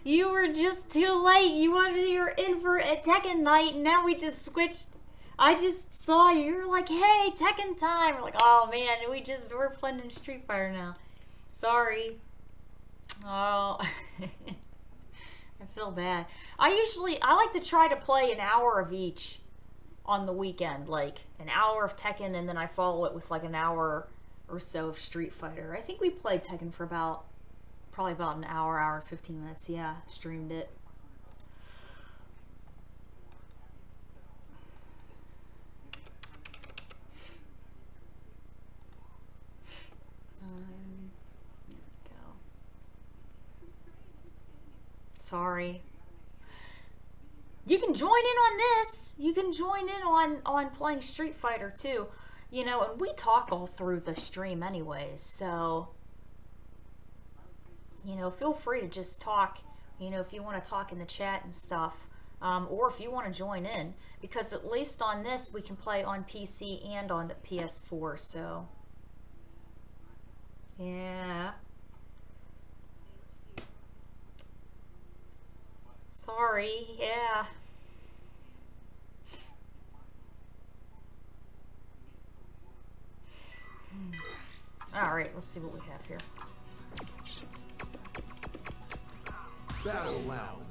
You were just too late. You were in for a Tekken night, and now we just switched. I just saw you. You were like, hey, Tekken time. We're like, oh man, we're playing in Street Fighter now. Sorry. Oh, I feel bad. I like to try to play an hour of each on the weekend, like an hour of Tekken, and then I follow it with like an hour or so of Street Fighter. I think we played Tekken for probably about an hour and 15 minutes. Yeah, streamed it. There we go. Sorry. You can join in on this. You can join in on playing Street Fighter too. You know, and we talk all through the stream anyways, so you know, feel free to just talk, you know, if you want to talk in the chat and stuff, or if you want to join in, because at least on this we can play on PC and on the PS4, so yeah. Sorry, yeah. Alright, let's see what we have here. Battle Lounge.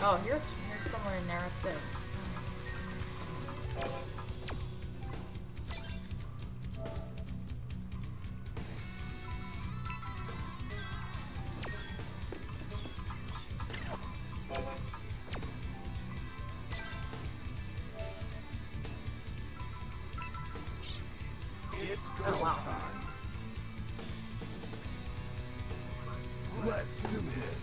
Oh, here's someone in there. That's good. It's go time. Let's do this.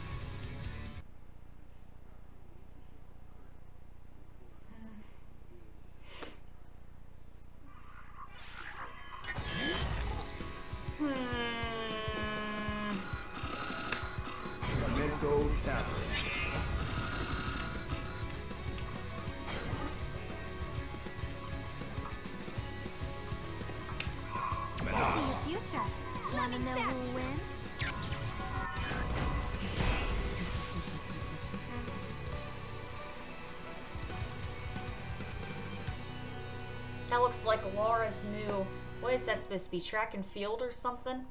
That looks like Laura's new, what is that supposed to be, track and field or something?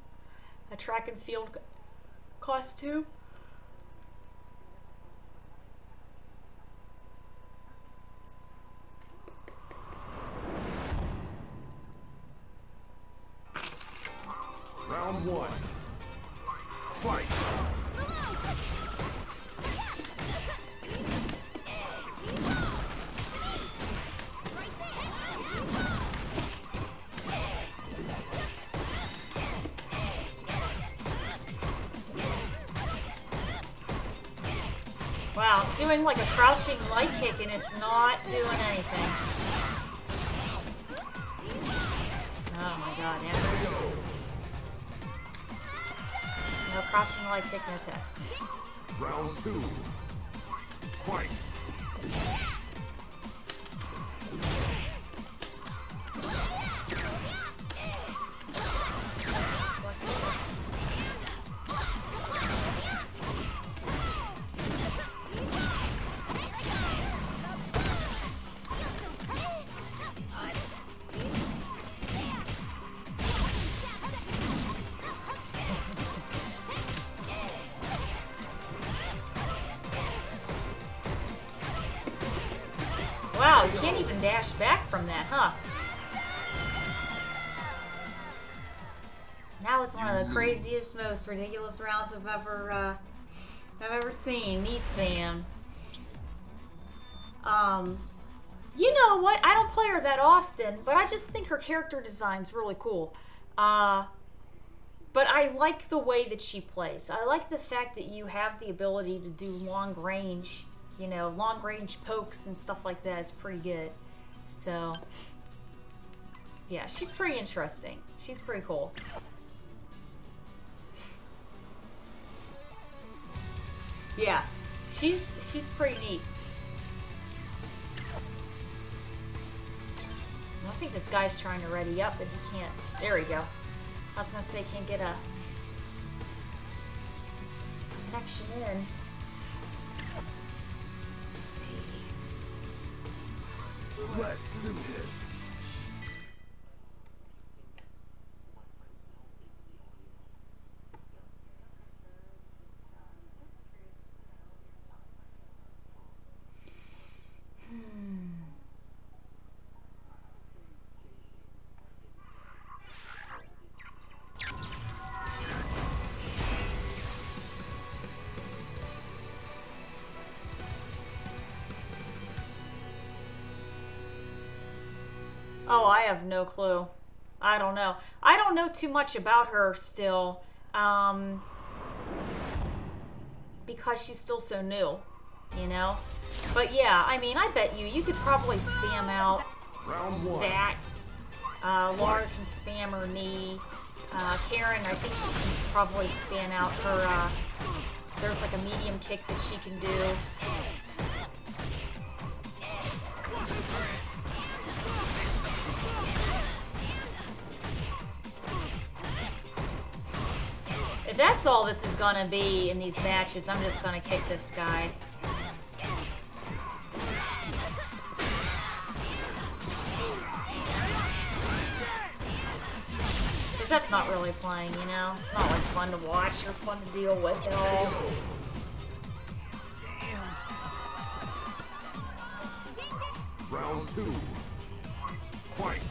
A track and field costume? Round one. Fight! Wow, doing like a crouching light kick and it's not doing anything. Oh my god, yeah. No crouching light kick, no attack. Round two. Fight! Wow, you can't even dash back from that, huh? That was one of the craziest, most ridiculous rounds I've ever seen. Knee spam. You know what? I don't play her that often, but I just think her character design's really cool. But I like the way that she plays. I like the fact that you have the ability to do long range, you know, long range pokes and stuff like that is pretty good. So, yeah, she's pretty interesting. She's pretty cool. Yeah, she's pretty neat. I think this guy's trying to ready up and he can't. There we go. I was gonna say can't get a connection in. Let's see. Let's do this. Oh, I have no clue. I don't know. I don't know too much about her still, because she's still so new, you know? But yeah, I mean, I bet you could probably spam out Round one. that. Laura can spam her knee. Karen, I think she can probably spam out her, there's like a medium kick that she can do. If that's all this is gonna be in these matches, I'm just gonna kick this guy. Because that's not really playing, you know? It's not like fun to watch or fun to deal with at all. Round two. Fight.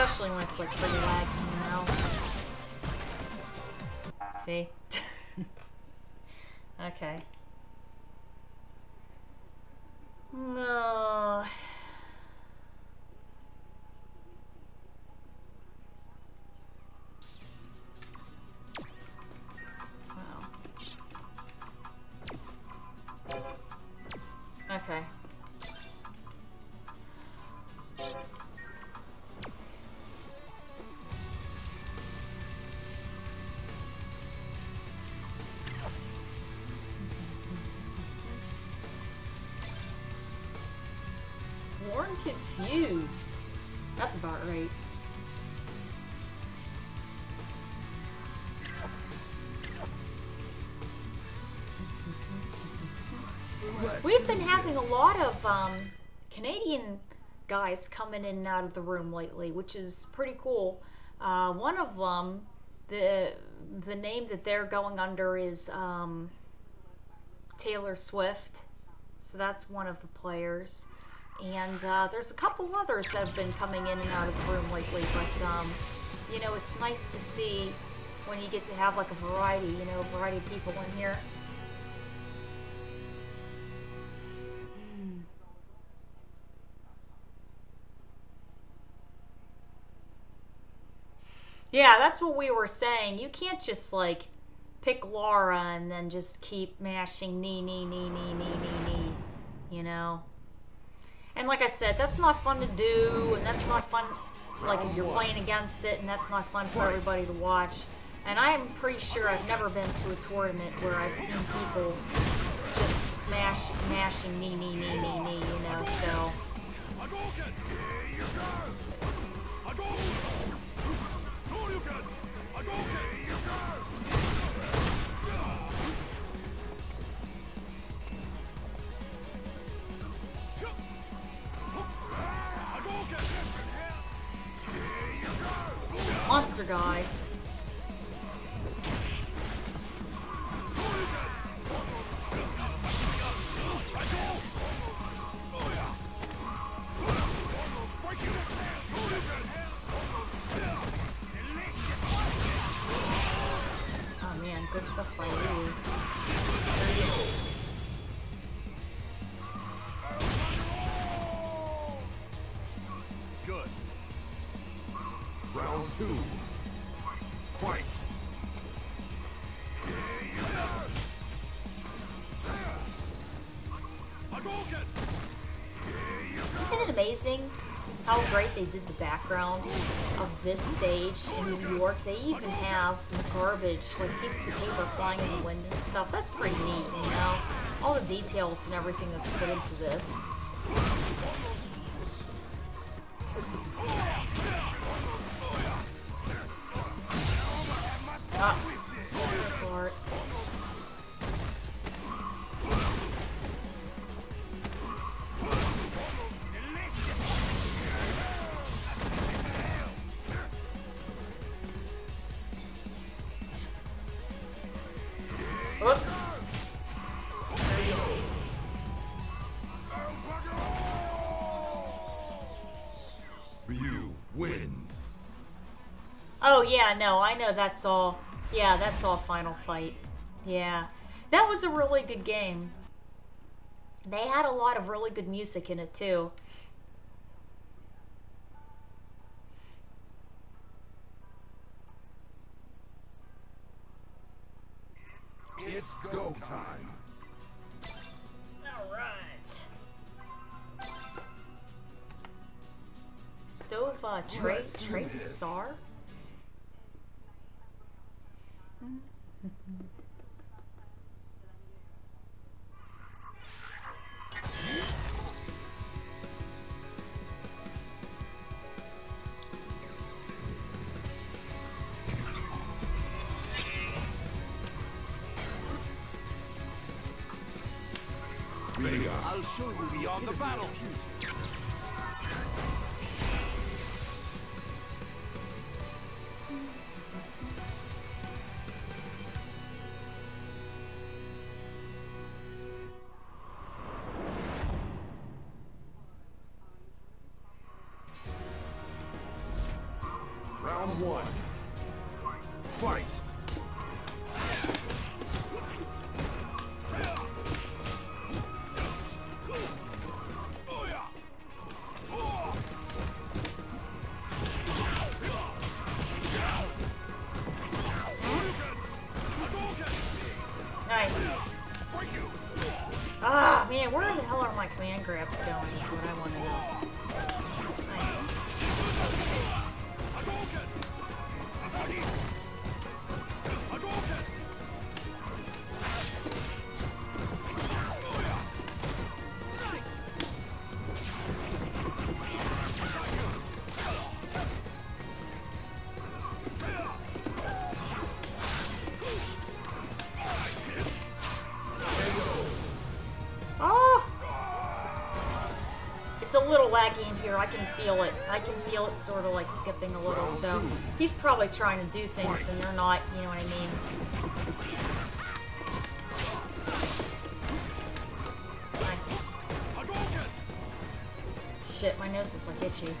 Especially when it's like pretty laggy, you know? See? Okay. No. Okay. Warren confused. That's about right. We've been having a lot of Canadian guys coming in and out of the room lately, which is pretty cool. One of them, the name that they're going under is Taylor Swift, so that's one of the players. And there's a couple others that have been coming in and out of the room lately, but you know, it's nice to see when you get to have like a variety, you know, a variety of people in here. Yeah, that's what we were saying. You can't just like pick Laura and then just keep mashing knee, you know? And like I said, that's not fun to do, and that's not fun, like, if you're playing against it, and that's not fun for everybody to watch. And I am pretty sure I've never been to a tournament where I've seen people just mashing knee, you know, so... Monster guy. Oh man, good stuff by you. two. Fight. Isn't it amazing how great they did the background of this stage in New York? They even have the garbage, like pieces of paper flying in the wind and stuff. That's pretty neat, you know? All the details and everything that's put into this. Ah, that's the part. Ryu wins. Oh yeah, no, I know that's all. Yeah, that's all Final Fight. Yeah. That was a really good game. They had a lot of really good music in it too. It's go time. Alright. Sova Trace Sar? I'll show you beyond the battle. Round one. Fight. Nice. Ah, man, where the hell are my command grabs going? That's what I want to know. Nice. It's a little laggy in here. I can feel it. I can feel it sort of like skipping a little. So he's probably trying to do things and they're not. You know what I mean? Nice. Shit, my nose is like itchy.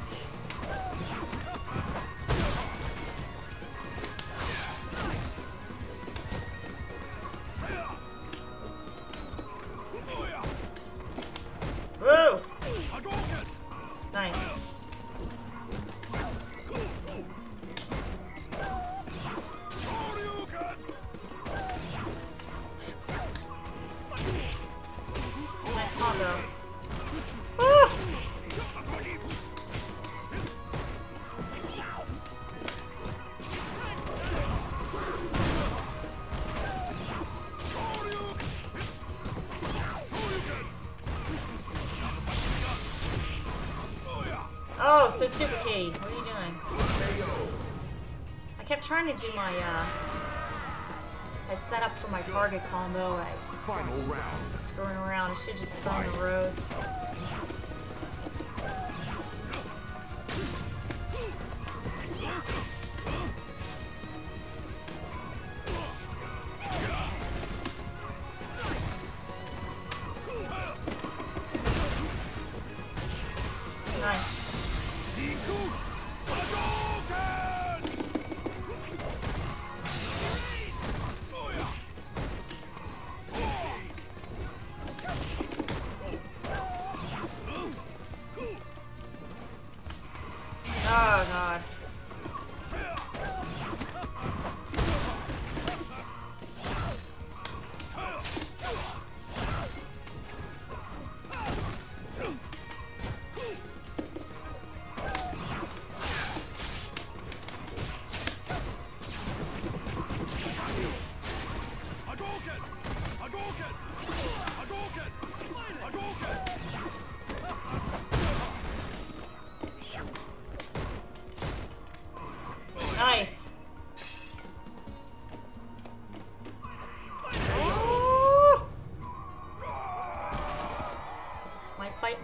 Whoa! Nice. Nice combo. Ah! Oh, so stupid, Katie. What are you doing? I kept trying to do my, I set up for my target combo. I Final round. was screwing around. I should just throw the rose. Nice.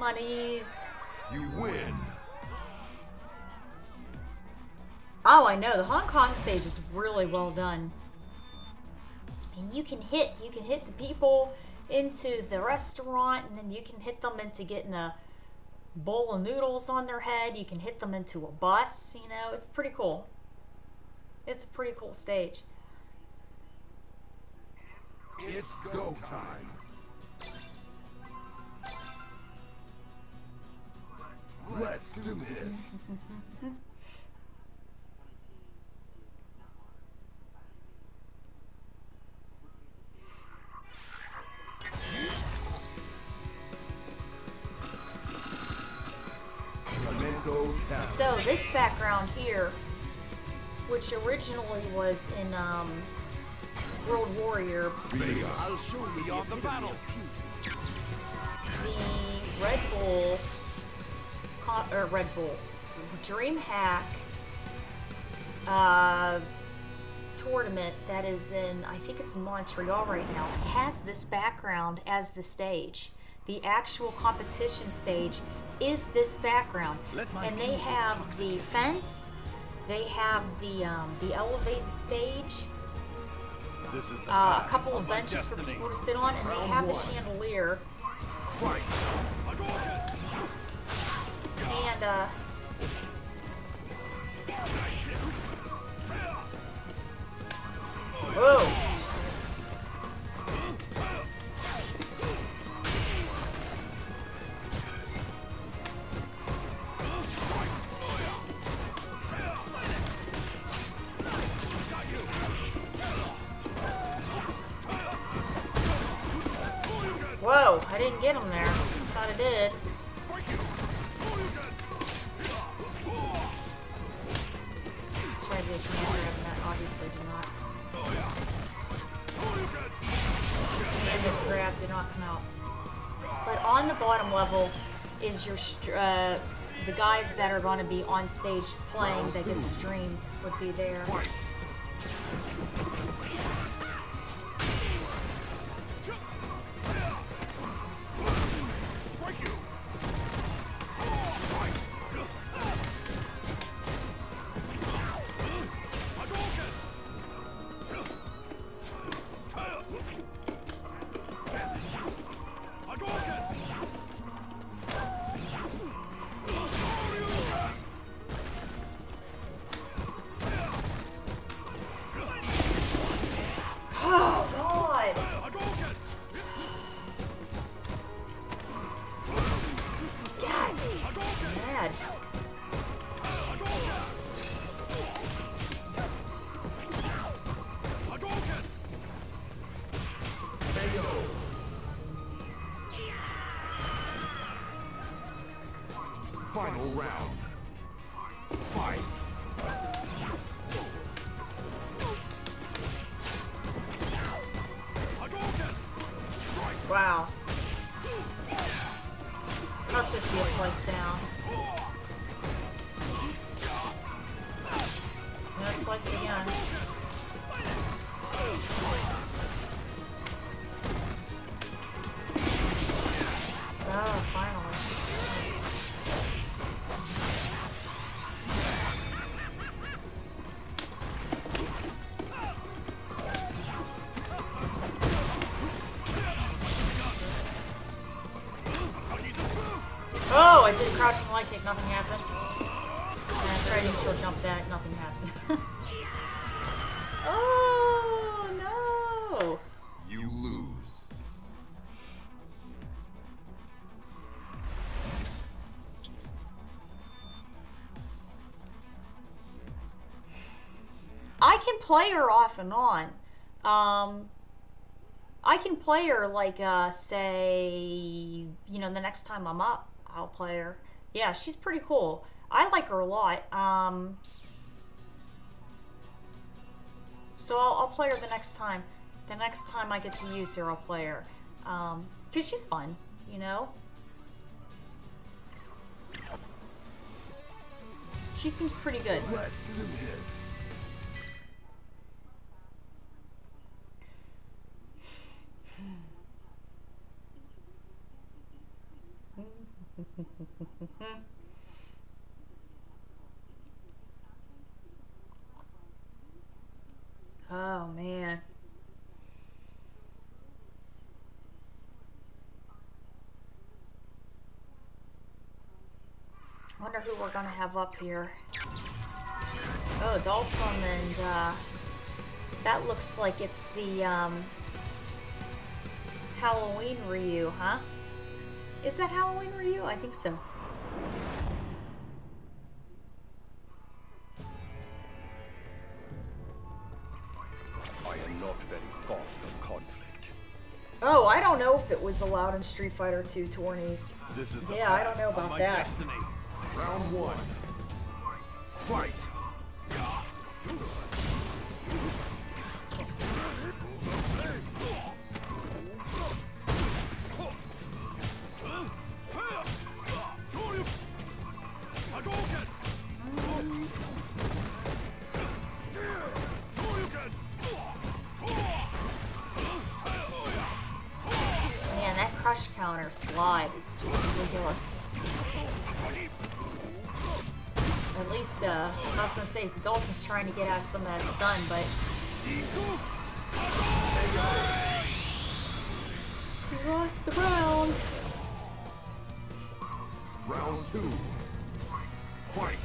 honeys. You win. Oh, I know. The Hong Kong stage is really well done. And you can hit the people into the restaurant, and then you can hit them into getting a bowl of noodles on their head. You can hit them into a bus, you know. It's pretty cool. It's a pretty cool stage. It's go time. Let's do this. So this background here, which originally was in World Warrior, I'll show you on the battle. the Red Bull DreamHack tournament that is in, I think it's in Montreal right now, has this background as the stage. The actual competition stage is this background, and they have the fence, they have the elevated stage, a couple of benches for people to sit on, and they have the chandelier. And whoa. Whoa, I didn't get him there. Thought I did. Let's try to do a command grab, and that obviously did not. Command grab did not come out. But on the bottom level is your the guys that are going to be on stage playing that get streamed would be there. Final round. Fight. Wow. That's supposed to be a slice down. No slice again. Oh, finally. Oh, I did a crouching light kick, nothing happened. And I tried to neutral jump that, nothing happened. Oh, no! You lose. I can play her off and on. I can play her like, say, you know, the next time I'm up, I'll play her. Yeah, she's pretty cool. I like her a lot. So I'll play her the next time. The next time I get to use her, I'll play her. Because she's fun, you know? She seems pretty good. Let's do this. Oh man. Wonder who we're gonna have up here. Oh, Dawson, and that looks like it's the Halloween Ryu, huh? Is that Halloween Ryu? I think so. I am not very fond of conflict. Oh, I don't know if it was allowed in Street Fighter 2 tourneys. This is the Yeah, I don't know path of about my that. destiny. Round 1. Fight. Man, that crush counter slide is just ridiculous. At least, I was gonna say, Dawson's trying to get out of some of that stun, but... He lost the round. Round 2. Fight.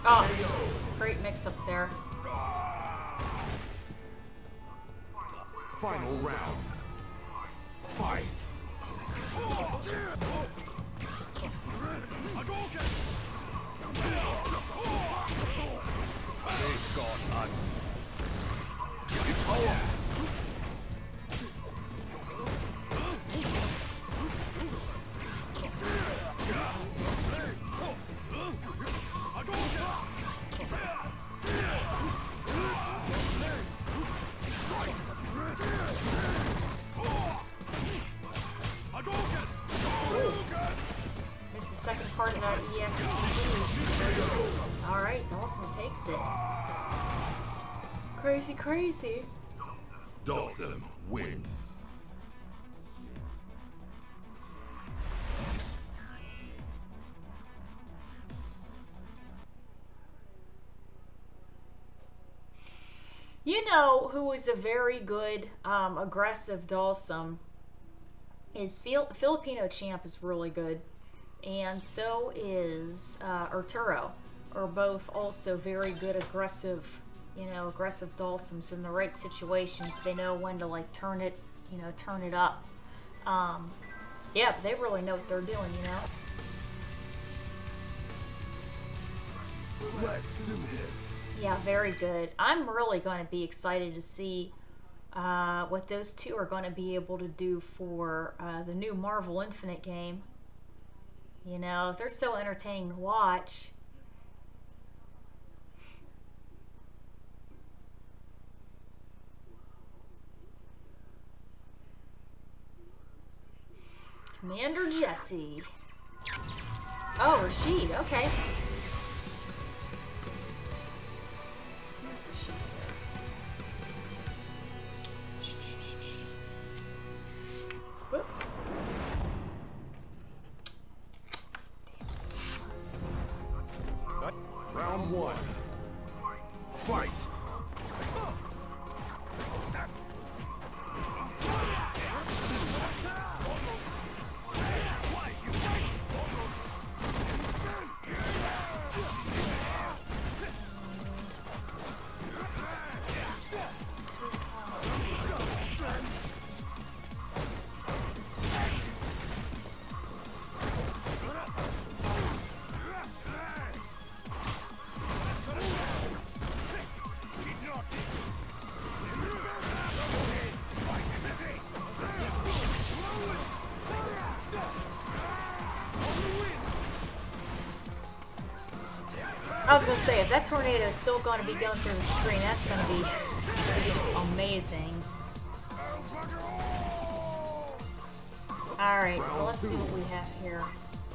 Oh, great mix-up there. Final round. Fight. Missed the second part of that EXT. Alright, Dawson takes it. Crazy, crazy. Dawson wins. You know who is a very good, aggressive Dawson is Filipino Champ is really good. And so is Arturo. Are both also very good aggressive, you know, aggressive Dawsons in the right situations. They know when to like turn it, you know, turn it up. Yeah, they really know what they're doing, you know. Let's do this. Yeah, very good. I'm really going to be excited to see what those two are going to be able to do for the new Marvel Infinite game. You know, they're so entertaining to watch. Commander Jesse. Oh, Rashid, okay. Where's Rashid here? Whoops. Round 1. Fight. I was gonna say, if that tornado is still gonna be going through the screen, that's gonna be amazing. Alright, so let's see what we have here.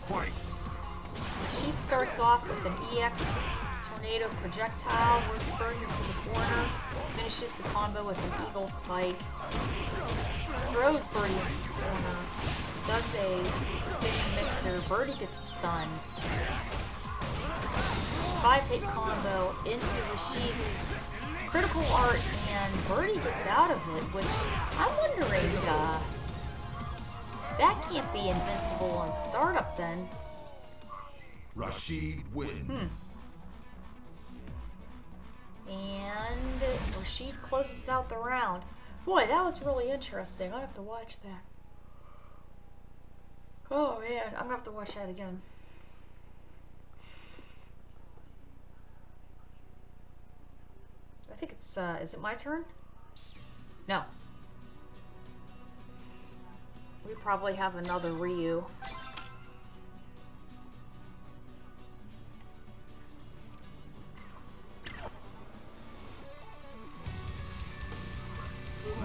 The sheet starts off with an EX tornado projectile, works Birdie into the corner, finishes the combo with an eagle spike, throws Birdie into the corner, does a spinning mixer, Birdie gets the stun. 5-hit combo into the sheets, critical art, and Birdie gets out of it, which I'm wondering, that can't be invincible on startup then. Rashid wins. And Rashid closes out the round. Boy, that was really interesting. I'll have to watch that. Oh man, I'm gonna have to watch that again. I think it's, is it my turn? No. We probably have another Ryu.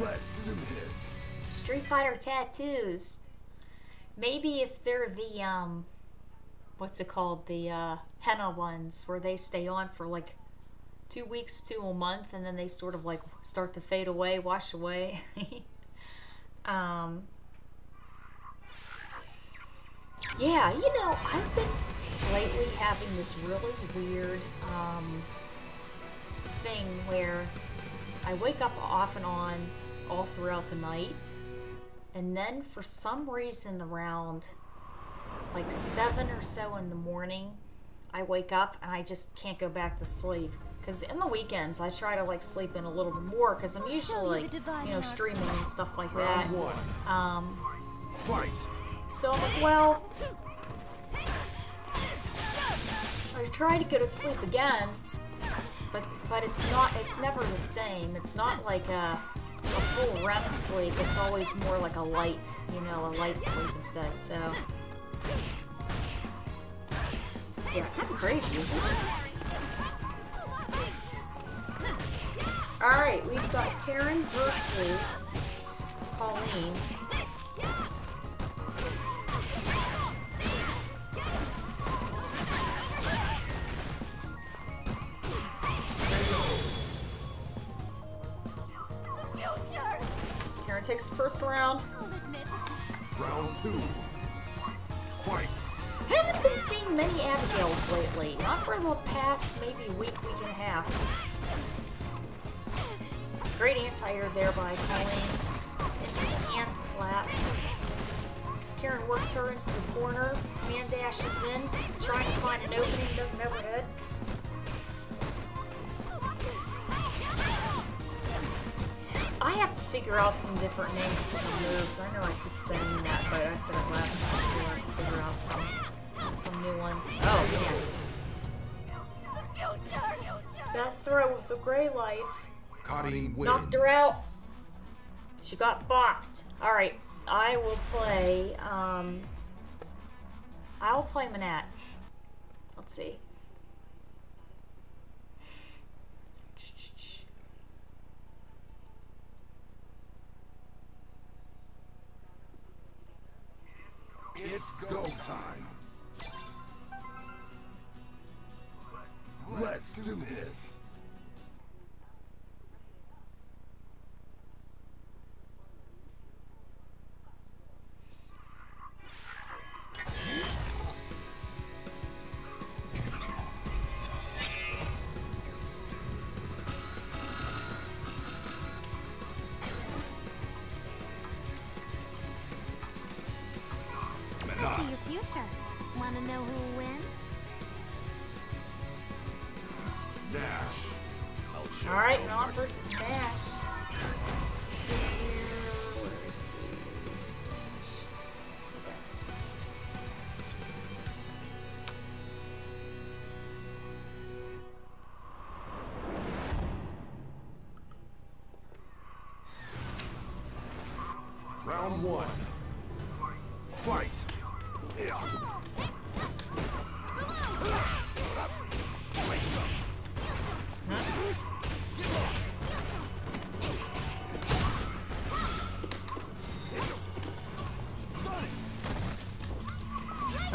Let's do this. Street Fighter tattoos. Maybe if they're the, what's it called? The, henna ones, where they stay on for like 2 weeks to a month, and then they sort of like start to fade away, wash away. Yeah, you know, I've been lately having this really weird thing where I wake up off and on all throughout the night, and then for some reason around like 7 or so in the morning, I wake up and I just can't go back to sleep. Because in the weekends, I try to like sleep in a little bit more because I'm usually like, you know, streaming and stuff like that. Fight. So I'm like, well, I try to go to sleep again, but it's never the same. It's not like a full REM sleep. It's always more like a light, you know, a light sleep instead. So yeah, kind of crazy, isn't it? Alright, we've got Karen versus Pauline. Karen takes the first round. Round 2. Fight. Haven't been seeing many Abigails lately. Not for the past maybe week and a half. Great anti-air there by Pauline. Into the hand slap. Karen works her into the corner. Man dashes in, trying to find an opening, doesn't overhead. I have to figure out some different names for the moves. I know I keep saying that, but I said it last time too. I have to figure out some new ones. Oh, yeah. That throw with the gray life. Knocked her out. She got bopped. Alright, I will play, I'll play Manette. Let's see. It's go time. Let's do this. I see your future. Wanna know who'll win? Nash. Alright, Ron versus Nash. Let's see here. Where is he? Round 1. Fight.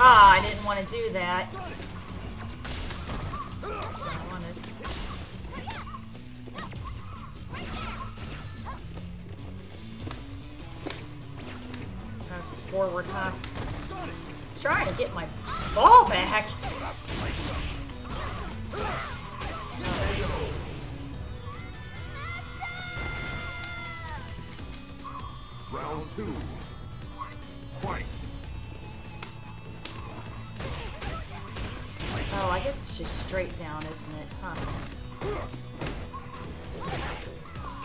Ah, I didn't want to do that. That's what I wanted. That's forward, huh? Trying to get my ball back. Round 2. Fight. Oh, I guess it's just straight down, isn't it? Huh?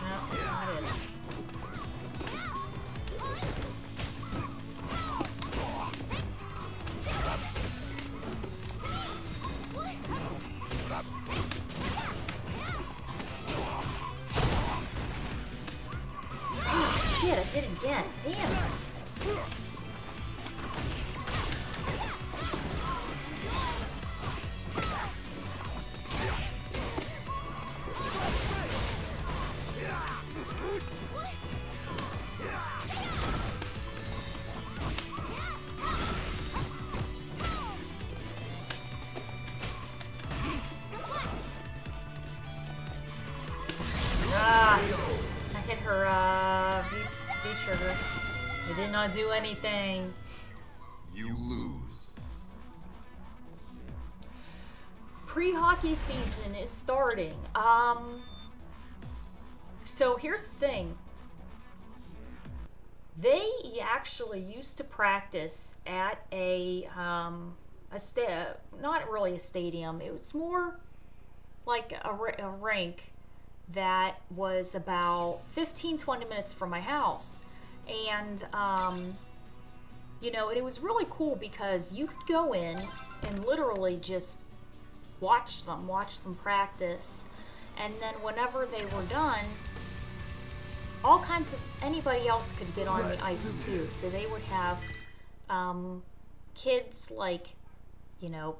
No, that's not it. Oh, shit, I did it again. Damn it. I hit her V trigger. It did not do anything. You lose. Pre-hockey season is starting. So here's the thing. They actually used to practice at not really a stadium. It was more like a rink that was about 15-20 minutes from my house. And you know, it was really cool because you could go in and literally just watch them practice, and then whenever they were done, all kinds of anybody else could get on the ice too. So they would have kids like, you know,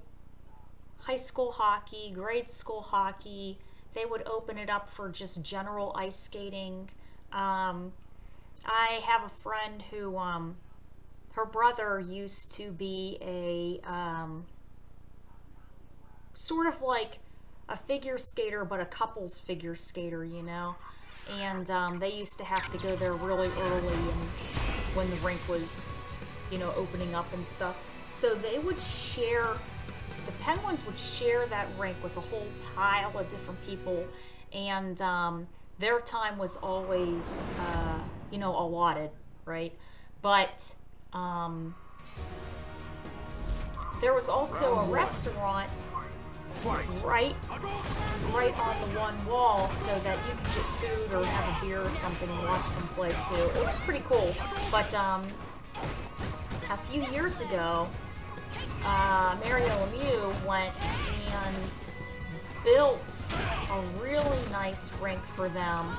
high school hockey, grade school hockey. They would open it up for just general ice skating. I have a friend who, her brother used to be a sort of like a figure skater, but a couples figure skater, you know. And they used to have to go there really early, and when the rink was, you know, opening up and stuff. So they would share, the Penguins would share that rink with a whole pile of different people, and their time was always, you know, allotted, right? But there was also a restaurant right on the one wall, so that you could get food or have a beer or something and watch them play too. It was pretty cool. But a few years ago, Mario Lemieux went and built a really nice rink for them,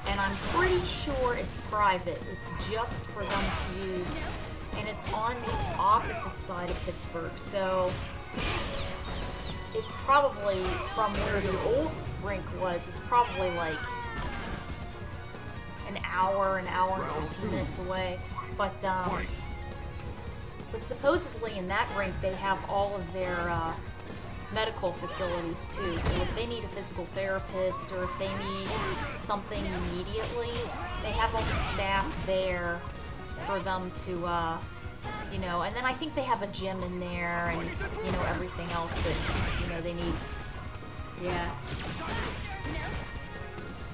and I'm pretty sure it's private. It's just for them to use, and it's on the opposite side of Pittsburgh, so it's probably from where the old rink was. It's probably like an hour and 15 minutes away, but supposedly in that rink they have all of their medical facilities too. So if they need a physical therapist or if they need something immediately, they have all the staff there for them to, you know, and then I think they have a gym in there and, you know, everything else that, you know, they need. Yeah.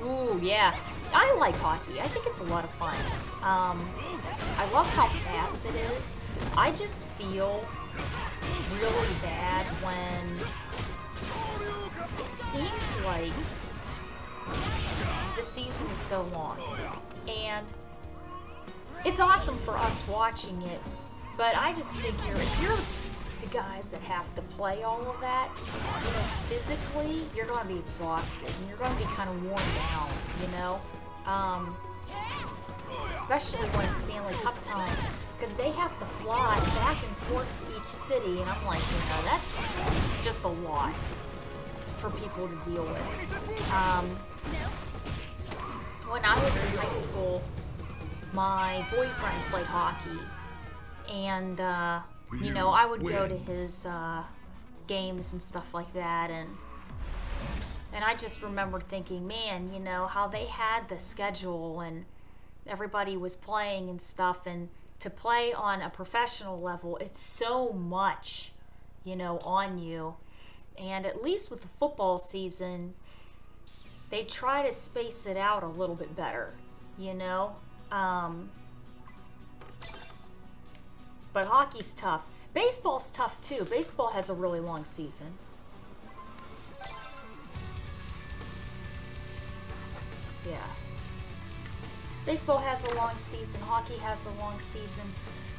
Ooh, yeah. I like hockey. I think it's a lot of fun. I love how fast it is. I just feel really bad when it seems like the season is so long. And it's awesome for us watching it, but I just figure if you're the guys that have to play all of that, you know, physically, you're going to be exhausted and you're going to be kind of worn down, you know? Especially when it's Stanley Cup time, because they have to fly back and forth to each city, and I'm like, you know, that's just a lot for people to deal with. When I was in high school, my boyfriend played hockey, and you know, I would go to his games and stuff like that, and I just remember thinking, man, you know, how they had the schedule and everybody was playing and stuff, and to play on a professional level, it's so much, you know, on you. And at least with the football season, they try to space it out a little bit better, you know. But hockey's tough. Baseball's tough too. Baseball has a really long season. Yeah. Baseball has a long season. Hockey has a long season.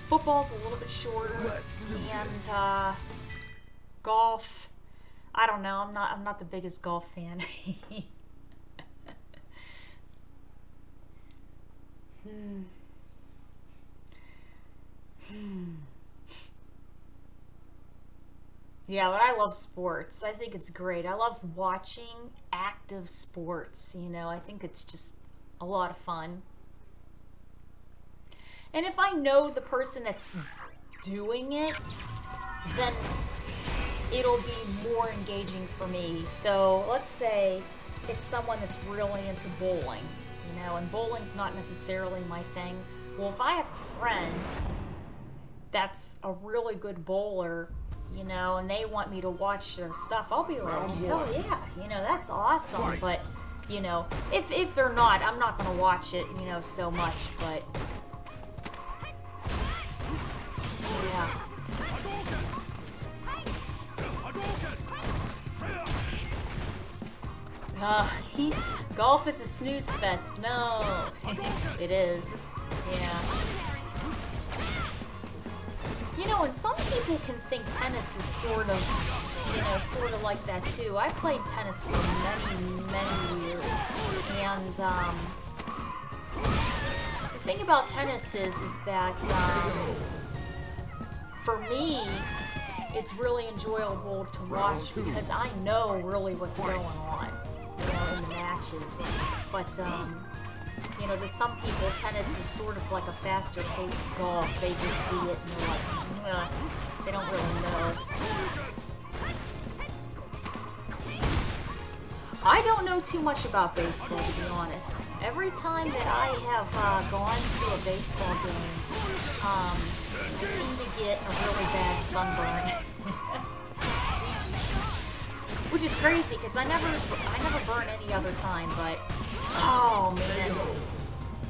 Football's a little bit shorter. And golf, I don't know. I'm not the biggest golf fan. Yeah, but I love sports. I think it's great. I love watching active sports, you know. I think it's just a lot of fun. And if I know the person that's doing it, then it'll be more engaging for me. So let's say it's someone that's really into bowling, you know, and bowling's not necessarily my thing. Well, if I have a friend that's a really good bowler, you know, and they want me to watch their stuff, I'll be like, hell yeah, you know, that's awesome. But, you know, if they're not, I'm not going to watch it, you know, so much, but yeah. Golf is a snooze fest. No, it is. It's, yeah. You know, and some people can think tennis is sort of like that too. I played tennis for many years, and the thing about tennis is that for me, it's really enjoyable to watch because I know really what's going on, you know, in the matches. But you know, to some people, tennis is sort of like a faster paced golf. They just see it and they're like, they don't really know. I don't know too much about baseball, to be honest. Every time that I have gone to a baseball game, I seem to get a really bad sunburn. Which is crazy, because I never burn any other time, but oh man,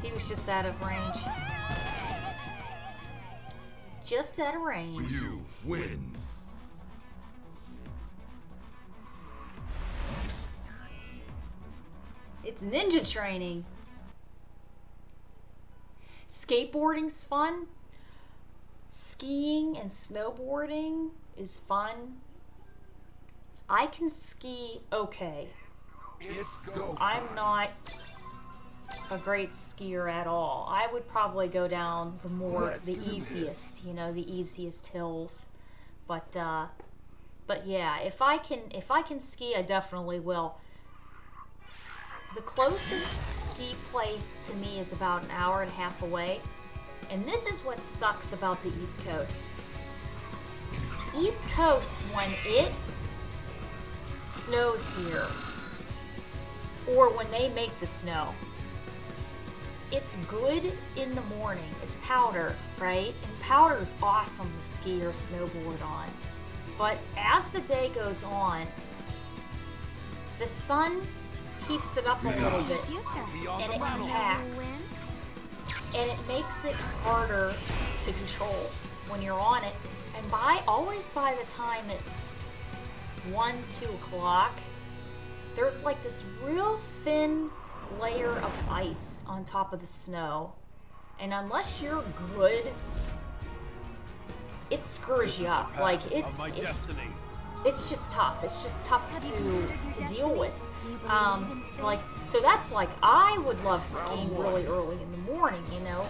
he was just out of range. Just out of range. You win. It's ninja training. Skateboarding's fun. Skiing and snowboarding is fun. I can ski okay. I'm not a great skier at all. I would probably go down the easiest, you know, the easiest hills. But yeah, if I can ski, I definitely will. The closest ski place to me is about an hour and a half away. And this is what sucks about the East Coast. East Coast, when it snows here, or when they make the snow, it's good in the morning. It's powder, right? And powder is awesome to ski or snowboard on. But as the day goes on, the sun heats it up a little bit, and it packs, and it makes it harder to control when you're on it. And always by the time it's 1, 2 o'clock, there's like this real thin layer of ice on top of the snow, and unless you're good, it screws you up. Like it's just tough. It's just tough to deal with. Like, so that's like, I would love skiing really early in the morning, you know.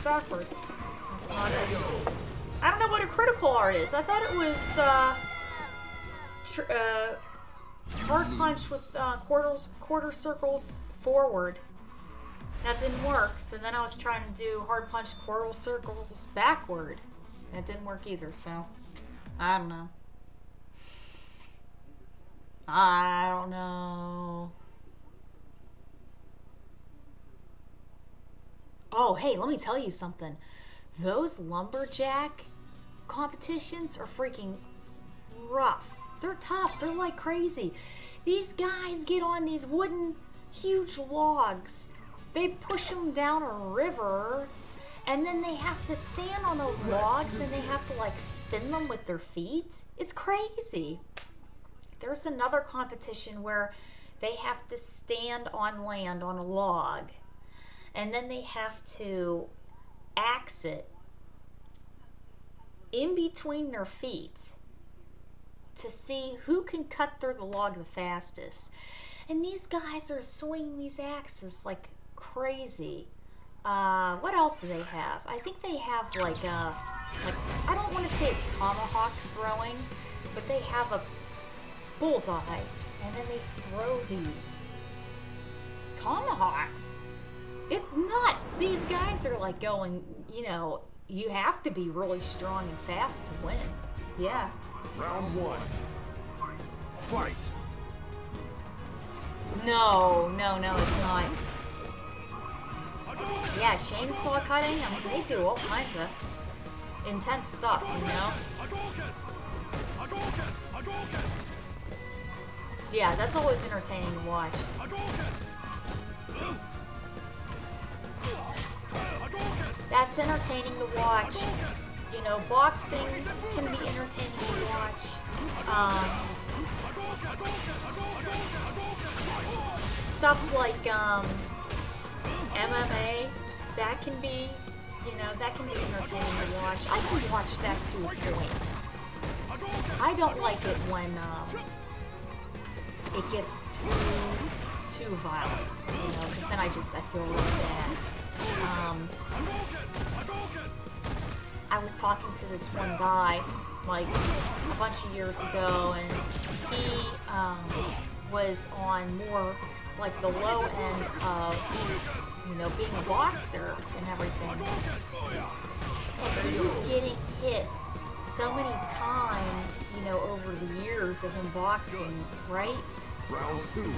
backward. That's not it. I don't know what a critical art is. I thought it was hard punch with quarter circles forward. That didn't work. So then I was trying to do hard punch quarter circles backward. That didn't work either. So I don't know. I don't know. Oh, hey, let me tell you something. Those lumberjack competitions are freaking rough. They're tough. They're like crazy. These guys get on these wooden, huge logs. They push them down a river, and then they have to stand on the logs, and they have to like spin them with their feet. It's crazy. There's another competition where they have to stand on land on a log, and then they have to axe it in between their feet to see who can cut through the log the fastest. And these guys are swinging these axes like crazy. What else do they have? I think they have like I don't want to say it's tomahawk throwing, but they have a bullseye, and then they throw these tomahawks. It's nuts. These guys are like going, you know, you have to be really strong and fast to win. Yeah. Round one. Fight. No, it's not. Yeah, chainsaw cutting, I mean, they do all kinds of intense stuff, you know? Yeah, that's always entertaining to watch. That's entertaining to watch. You know, boxing can be entertaining to watch. Stuff like MMA, that can be, you know, that can be entertaining to watch. I can watch that to a point. I don't like it when it gets too violent, you know, because then I feel really bad. I was talking to this one guy like a bunch of years ago, and he was on more like the low end of, you know, being a boxer and everything. And he was getting hit so many times, you know, over the years of him boxing, right? Round two.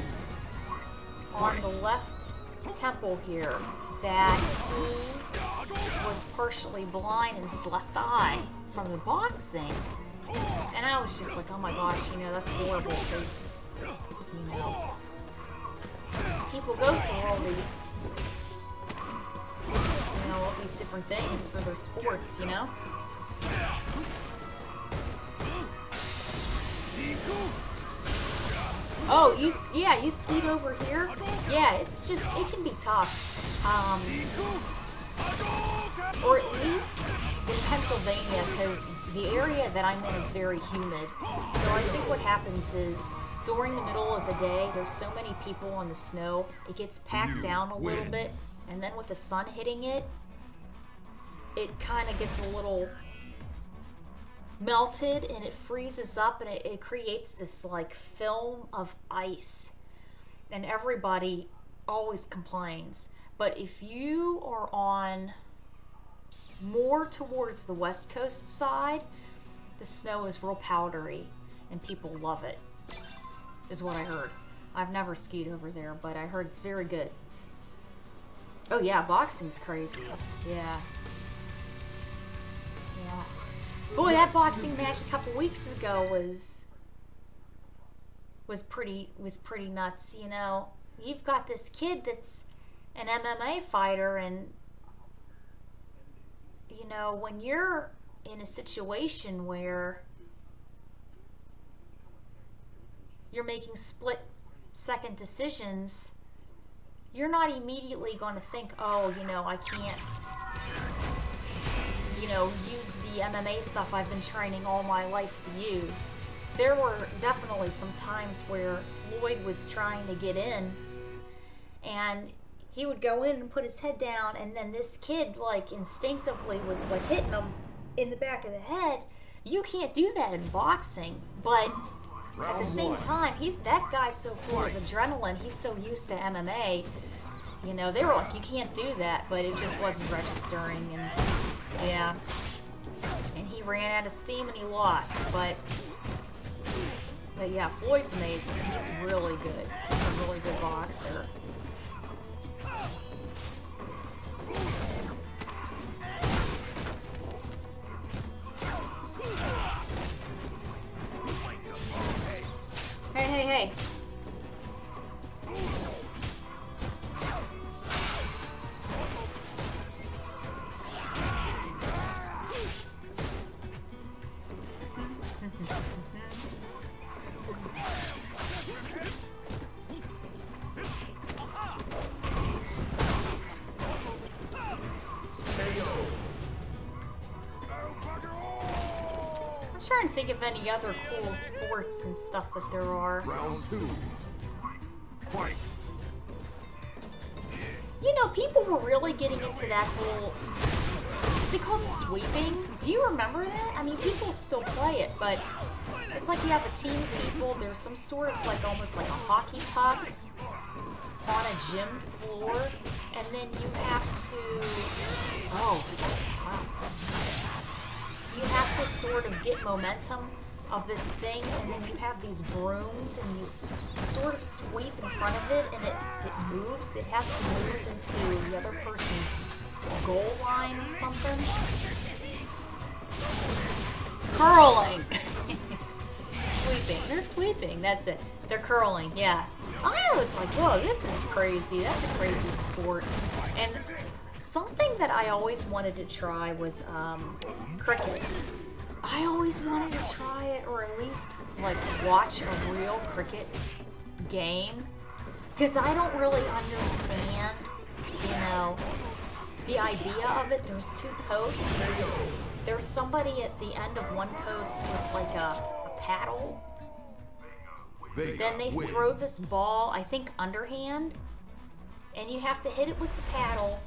On the left temple here, that he was partially blind in his left eye from the boxing. And I was just like, oh my gosh, you know, that's horrible, because, you know, people go through all these, you know, all these different things for their sports, you know? Oh, you skied over here? Yeah, it's just, it can be tough. Or at least in Pennsylvania, because the area that I'm in is very humid. So I think what happens is, during the middle of the day, there's so many people on the snow, it gets packed down a little bit, and then with the sun hitting it, it kind of gets a little melted, and it freezes up, and it creates this like film of ice, and everybody always complains. But if you are on more towards the West Coast side, the snow is real powdery, and people love it, is what I heard. I've never skied over there, but I heard it's very good. Oh yeah, boxing's crazy. Yeah. Yeah. Boy, that boxing match a couple weeks ago was pretty nuts, you know. You've got this kid that's an MMA fighter, and you know, when you're in a situation where you're making split-second decisions, you're not immediately going to think, oh, you know, I can't, you know, use the MMA stuff I've been training all my life to use. There were definitely some times where Floyd was trying to get in, and he would go in and put his head down, and then this kid, like, instinctively was, like, hitting him in the back of the head. You can't do that in boxing, but at the same time, that guy's so full of adrenaline, he's so used to MMA, you know, they were like, you can't do that, but it just wasn't registering, and, yeah. And he ran out of steam and he lost, but yeah, Floyd's amazing. He's really good. He's a really good boxer. Hey. I'm trying to think of any other cool sports and stuff that there are. Round 2. Fight. You know, people were really getting into that whole... Is it called sweeping? Do you remember that? I mean, people still play it, but it's like you have a team of people. There's some sort of, like, almost like a hockey puck on a gym floor, and then you have to... Oh, wow. You have to sort of get momentum of this thing, and then you have these brooms, and you sort of sweep in front of it, and it moves. It has to move into the other person's goal line or something. Curling! Sweeping. They're sweeping. That's it. They're curling, yeah. I was like, whoa, this is crazy. That's a crazy sport. And something that I always wanted to try was cricket. I always wanted to try it, or at least like watch a real cricket game, because I don't really understand, you know, the idea of it. There's 2 posts. There's somebody at the end of one post with like a paddle. Then they throw this ball, I think underhand, and you have to hit it with the paddle,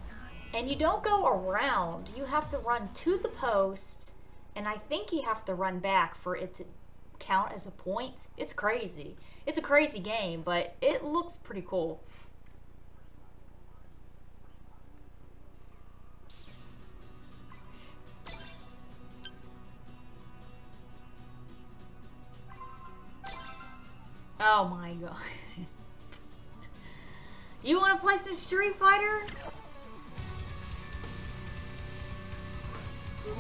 and you don't go around. You have to run to the post, and I think you have to run back for it to count as a point. It's crazy. It's a crazy game, but it looks pretty cool. Oh my god. You want to play some Street Fighter?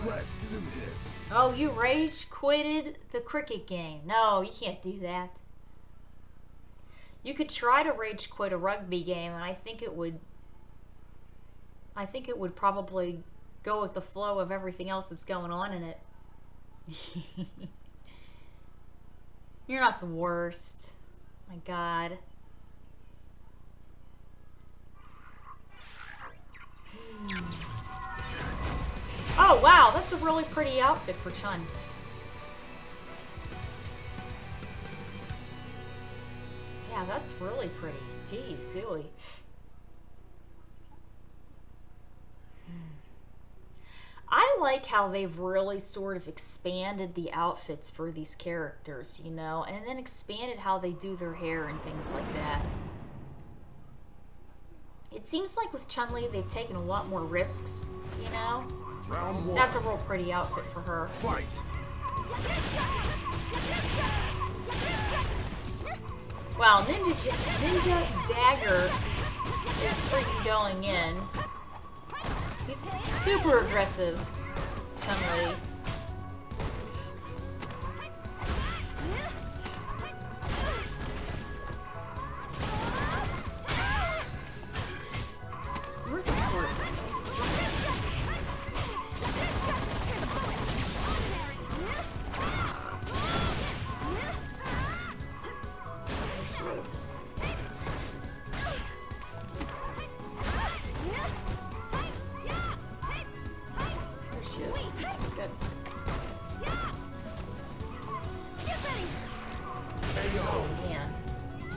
Let's do this. Oh, you rage quitted the cricket game. No, you can't do that. You could try to rage quit a rugby game, and I think it would probably go with the flow of everything else that's going on in it. You're not the worst. My god. Oh wow, that's a really pretty outfit for Chun. Yeah, that's really pretty. Geez, Zooey. I like how they've really sort of expanded the outfits for these characters, you know, and then expanded how they do their hair and things like that. It seems like with Chun-Li, they've taken a lot more risks, you know? Round 1. That's a real pretty outfit for her. Fight. Wow, Ninja Dagger is freaking going in. He's super aggressive, Chun-Li. Where's my heart?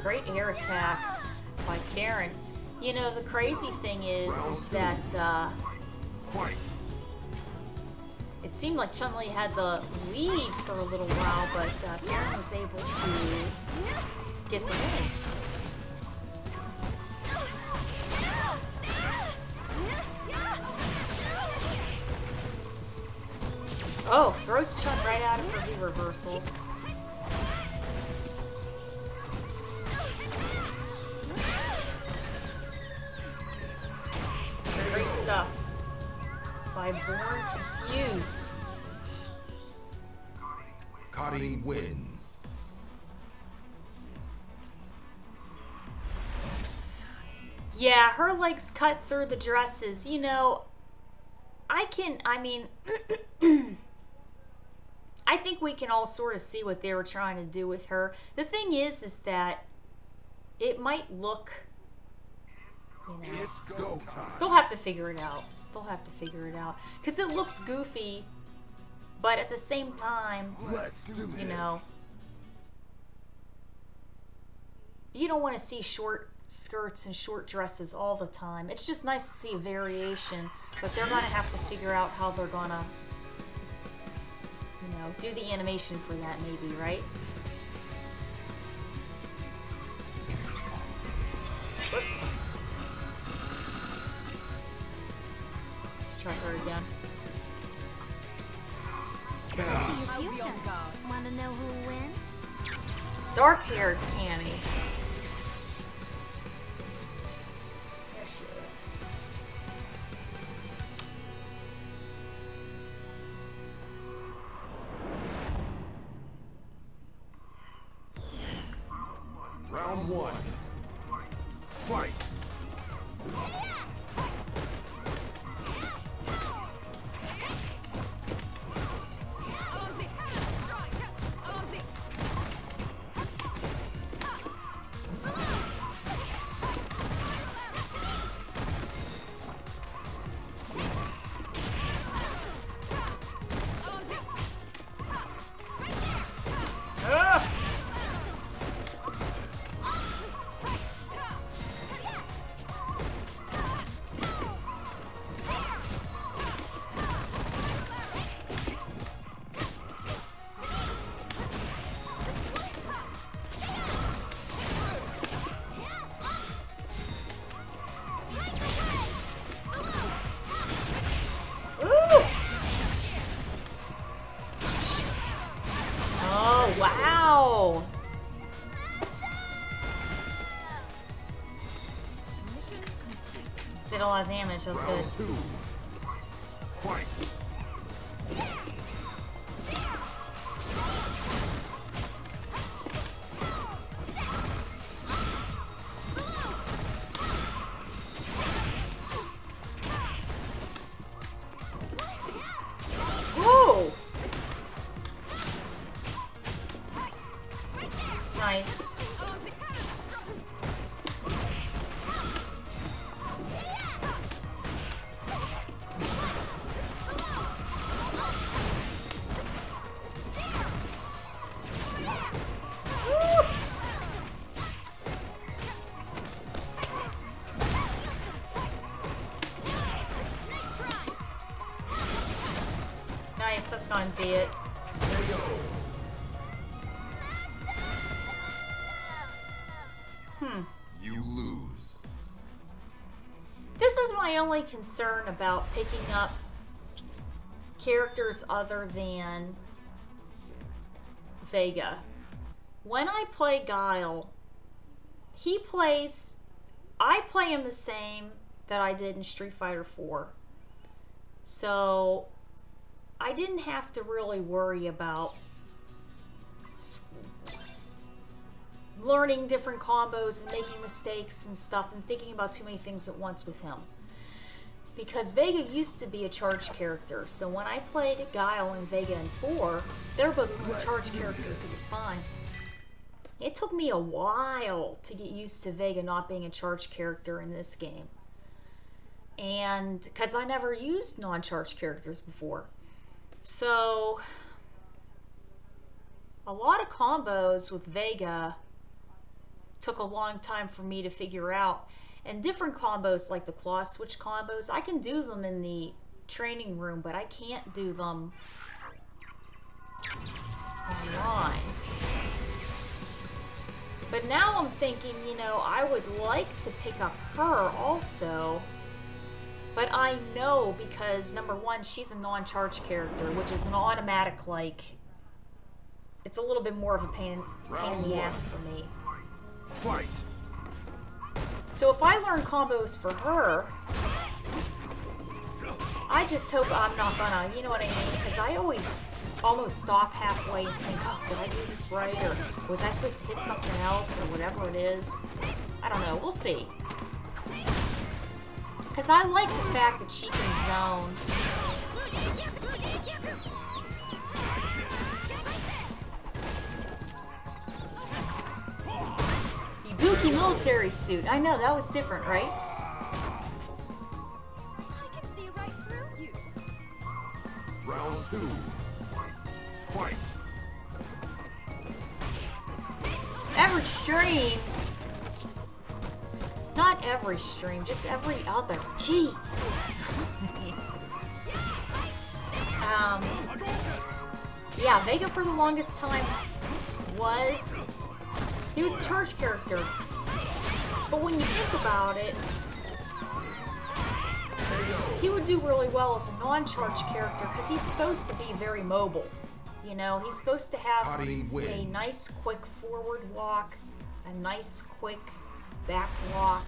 Great air attack by Karen. You know, the crazy thing is that Fight. it seemed like Chun-Li had the lead for a little while, but Karen was able to get the win. Oh, throws Chun right out of her V reversal. Great stuff. By Born Confused. Kate wins. Yeah, her legs cut through the dresses. You know, I mean, I think we can all sort of see what they were trying to do with her. The thing is that it might look, you know, It's go time. they'll have to figure it out. They'll have to figure it out. Because it looks goofy, but at the same time, Let's do this. you know, you don't want to see short skirts and short dresses all the time. It's just nice to see a variation, but they're going to have to figure out how they're going to, you know, do the animation for that maybe, right? Whoop. Let's try her again. See your future. Wanna know who'll win? Dark-haired Canny. There she is. Round one. Fight. Ugh. Ooh. Shit. Oh, wow. Did a lot of damage. That was good. Round two. Fight. Whoa. Nice. Woo. Nice, that's going to be it. You lose. This is my only concern about picking up characters other than Vega. When I play Guile, I play him the same that I did in Street Fighter 4. So I didn't have to really worry about learning different combos and making mistakes and stuff and thinking about too many things at once with him. Because Vega used to be a charge character, so when I played Guile and Vega in 4, they were both charge characters, it was fine. It took me a while to get used to Vega not being a charge character in this game. And because I never used non-charge characters before. So a lot of combos with Vega took a long time for me to figure out. And different combos, like the claw switch combos, I can do them in the training room, but I can't do them online. But now I'm thinking, you know, I would like to pick up her also. But I know because, number one, she's a non-charge character, which is an automatic, like... It's a little bit more of a pain in the ass for me. Fight. So if I learn combos for her, I just hope I'm not gonna, you know what I mean? Because I always almost stop halfway and think, oh, did I do this right? Or was I supposed to hit something else? Or whatever it is. I don't know. We'll see. Because I like the fact that she can zone. Ibuki military suit. I know, that was different, right? I can see right through you. Round 2. Fight. Every stream. Not every stream, just every other. Jeez. Yeah, Vega for the longest time was... He was a charge character. But when you think about it, he would do really well as a non-charge character because he's supposed to be very mobile. You know, he's supposed to have a nice quick forward walk, a nice quick back walk,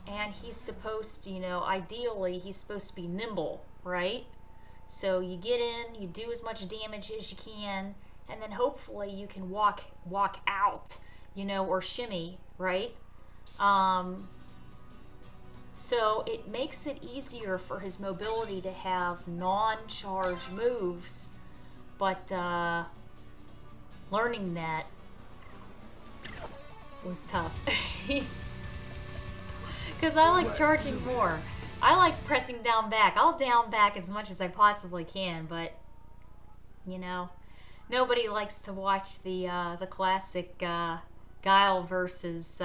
and he's supposed to, you know, ideally he's supposed to be nimble, right? So you get in, you do as much damage as you can, and then hopefully you can walk out, you know, or shimmy, right? So it makes it easier for his mobility to have non-charge moves, but learning that was tough. Because I like charging more. I like pressing down back. I'll down back as much as I possibly can, but, you know, nobody likes to watch the classic Guile versus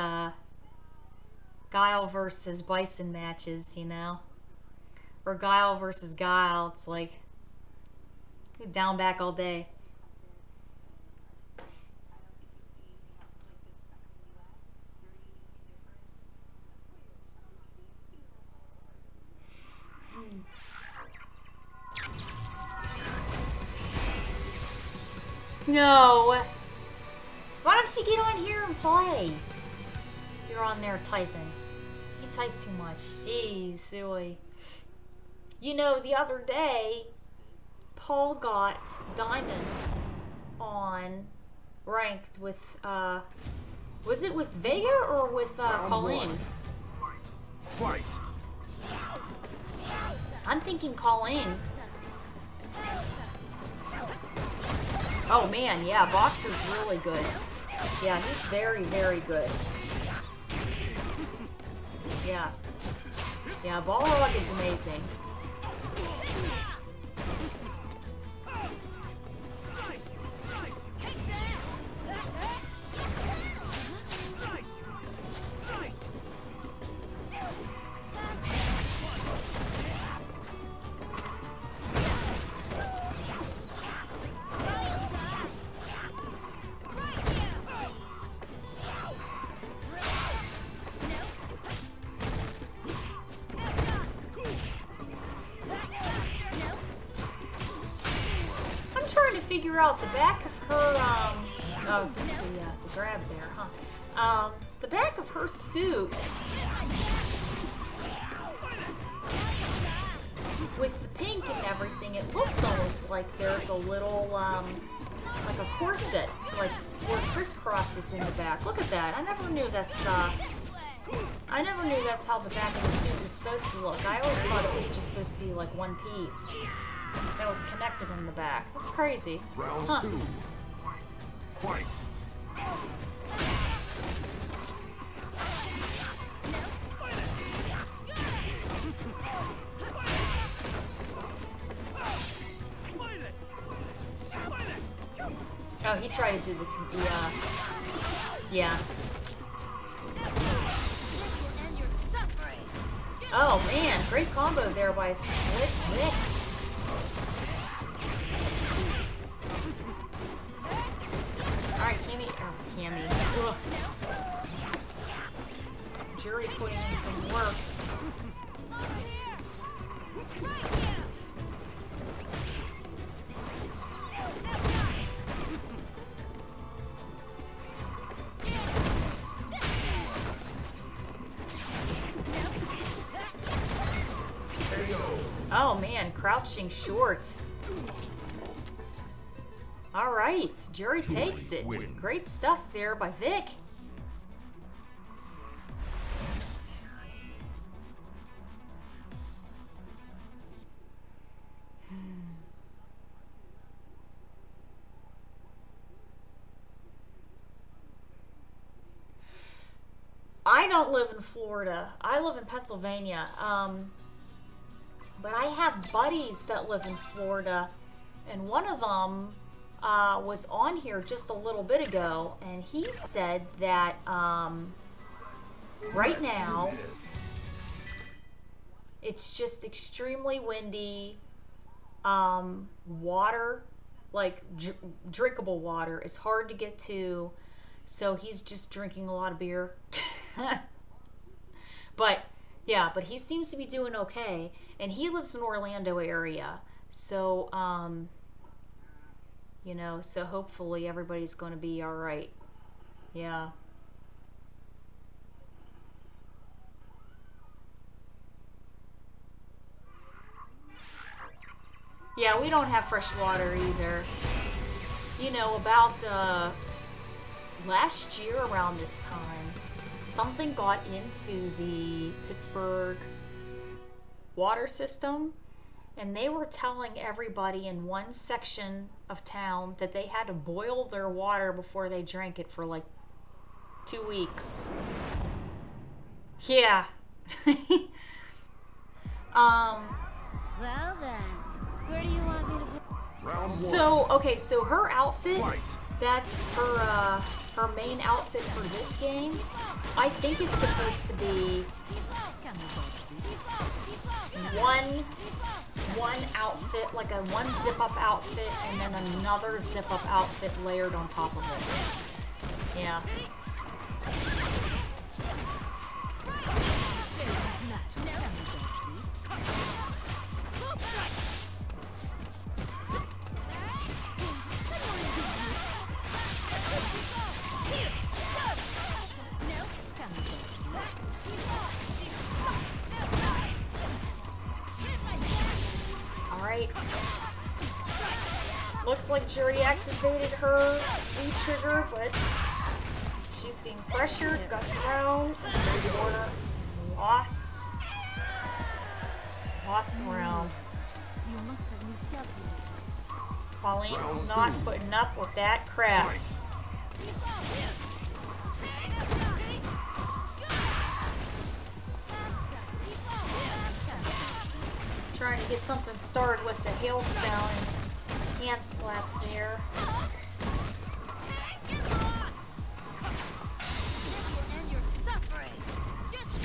Bison matches, you know? Or Guile versus Guile. It's like, down back all day. No! Why don't you get on here and play? You're on there typing. You type too much. Jeez, silly. You know, the other day, Paul got Diamond on ranked with, was it with Vega or with Colleen? Fight. I'm thinking Colleen. Oh man, yeah, Boxer's really good. Yeah, he's very, very good. Yeah. Yeah, Balrog is amazing. Figure out the back of her, oh, that's the grab there, huh? The back of her suit, with the pink and everything, it looks almost like there's a little, like a corset, like where crisscrosses in the back. Look at that. I never knew that's how the back of the suit was supposed to look. I always thought it was just supposed to be like one piece that was connected in the back. That's crazy. Round huh. 2. Fight. Oh, he tried to do the yeah. Oh man, great combo there by Slick Vic. Alright, Cammy. Oh, Cammy. Ugh. Jury putting in some work. Oh man, crouching short. Alright, Jury takes it. Great stuff there by Vic. I don't live in Florida. I live in Pennsylvania. But I have buddies that live in Florida, and one of them was on here just a little bit ago, and he said that right now it's just extremely windy. Water, like drinkable water, is hard to get to, so he's just drinking a lot of beer. But yeah, but he seems to be doing okay, and he lives in Orlando area, so you know, so hopefully everybody's going to be all right. Yeah. Yeah, we don't have fresh water either. You know, about last year around this time, something got into the Pittsburgh water system, and they were telling everybody in one section of town that they had to boil their water before they drank it for like 2 weeks. Yeah. Well then, where do you want me to put? Round one. So, okay, so her outfit, that's her her main outfit for this game. I think it's supposed to be one outfit, like a one zip-up outfit, and then another zip-up outfit layered on top of it. Yeah. Alright. Looks like Jury activated her V-trigger, but she's being pressured, got thrown, order, lost the round. You must have miscalculated. Pauline's not putting up with that crap. Trying to get something started with the hailstone and hand slap there.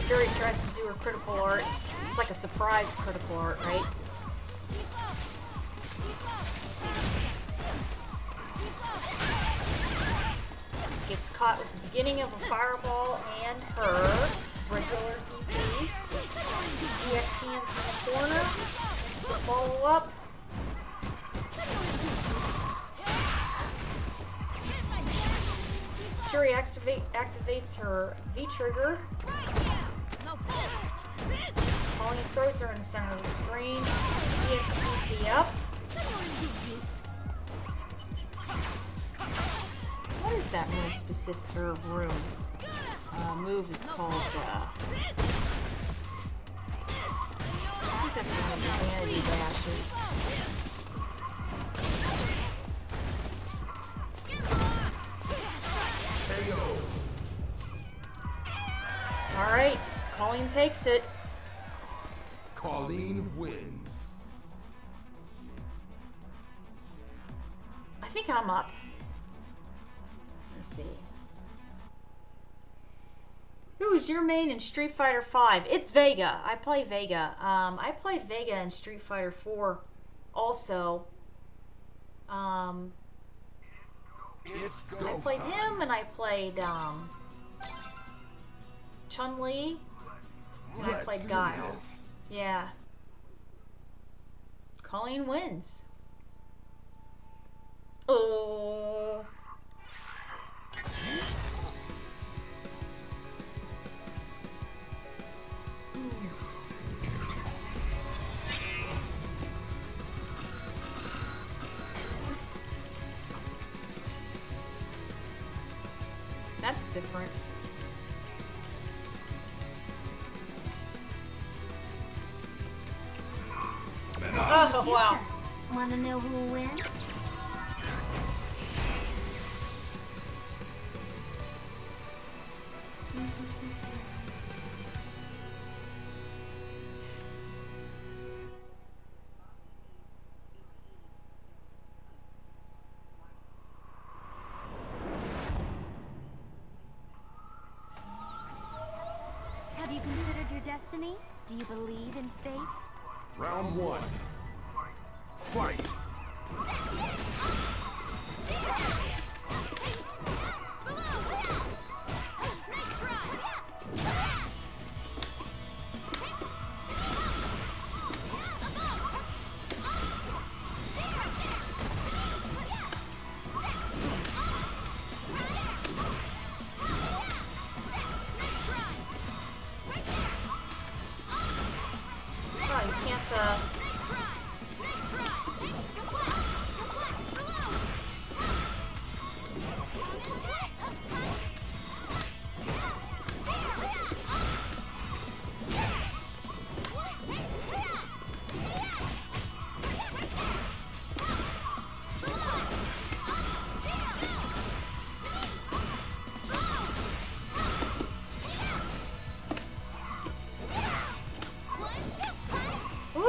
Jury tries to do her critical art. It's like a surprise critical art, right? Gets caught with the beginning of a fireball and her regular DP. EX hands in the corner. It's the follow up. Jury activates her V-trigger. Pauline throws her in the center of the screen. EX DP up. What is that move specific room? Move is called, I think that's one of the vanity dashes. Alright, Colleen takes it. Colleen wins. I think I'm up. Let's see. Who's your main in Street Fighter 5? It's Vega. I play Vega. I played Vega in Street Fighter 4 also. I played him and I played Chun-Li and I played Guile. Yeah. Colleen wins. Oh. That's different. Oh, wow. Wanna know who wins? Have you considered your destiny? Do you believe in fate? Round one. Fight! Oh, you can't, Woo!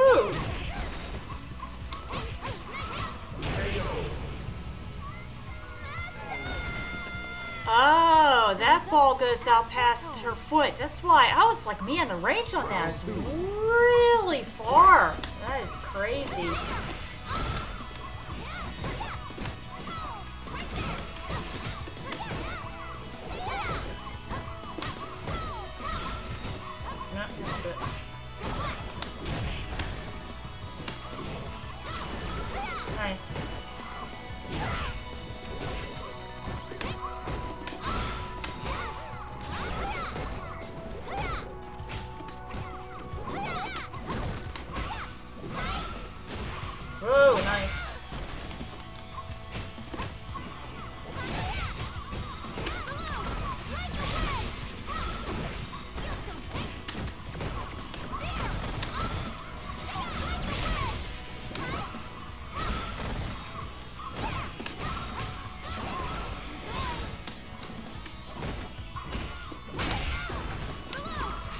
Oh, that ball goes out past her foot. That's why I was like, man, the range on that is really far. That is crazy. No, that's good. Nice. Whoa, nice.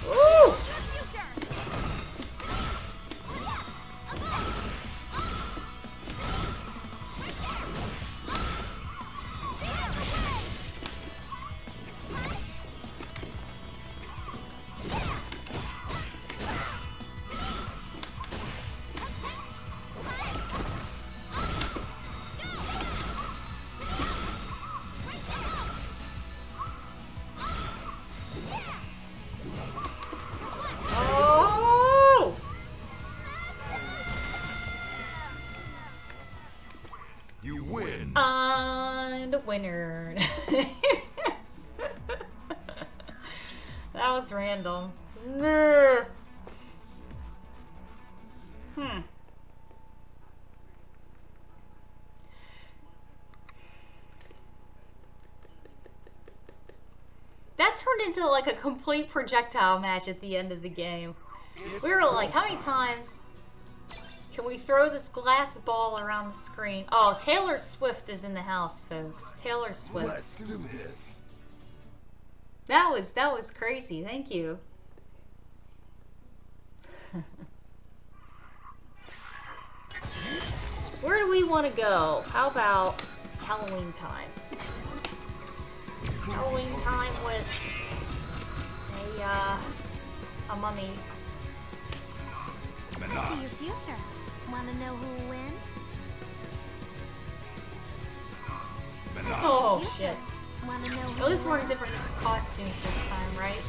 Woo! Oh! You win. I'm the winner. That was random. That turned into like a complete projectile match at the end of the game. We were like, how many times can we throw this glass ball around the screen? Oh, Taylor Swift is in the house, folks. Taylor Swift. Let's do this. That was crazy. Thank you. Where do we want to go? How about Halloween time? Halloween time with a mummy. I see your future. Wanna know who'll win? Oh shit. Wanna know At who'll least we're in win? different costumes this time, right?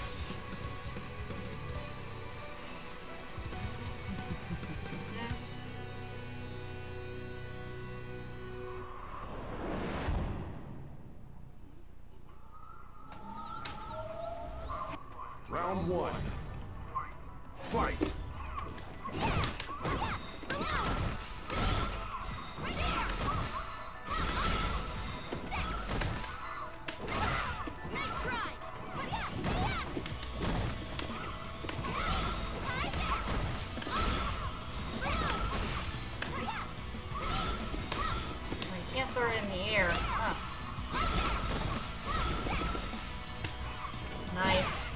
Round one. Fight! You can't throw it in the air. Huh. Nice.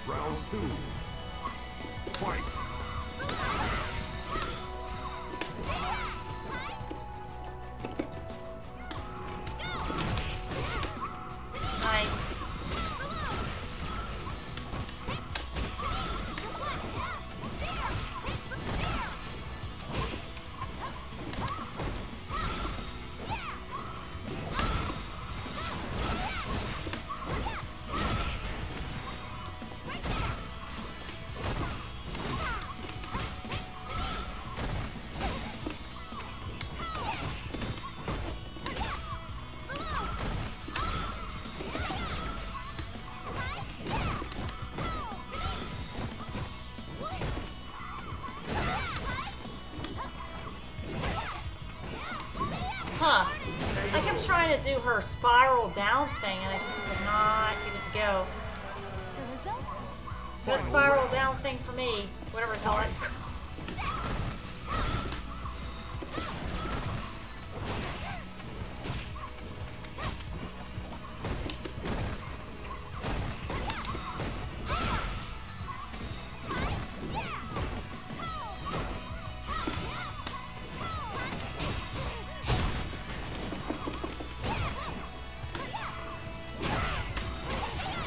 Round two. Fight! Nice. Huh. I kept trying to do her spiral down thing and I just could not get it to go. The result is No spiral down thing for me. Whatever the hell that's called.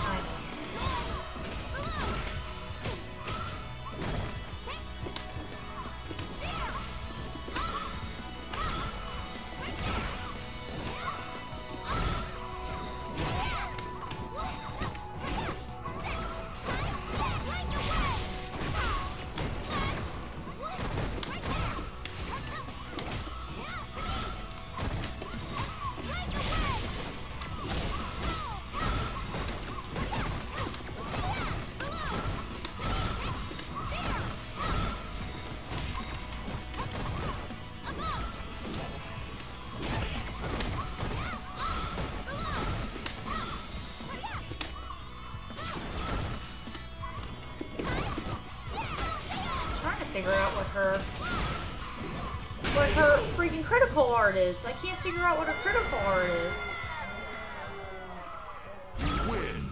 Nice. Trying to figure out what her freaking critical art is. I can't figure out what her critical art is. You win!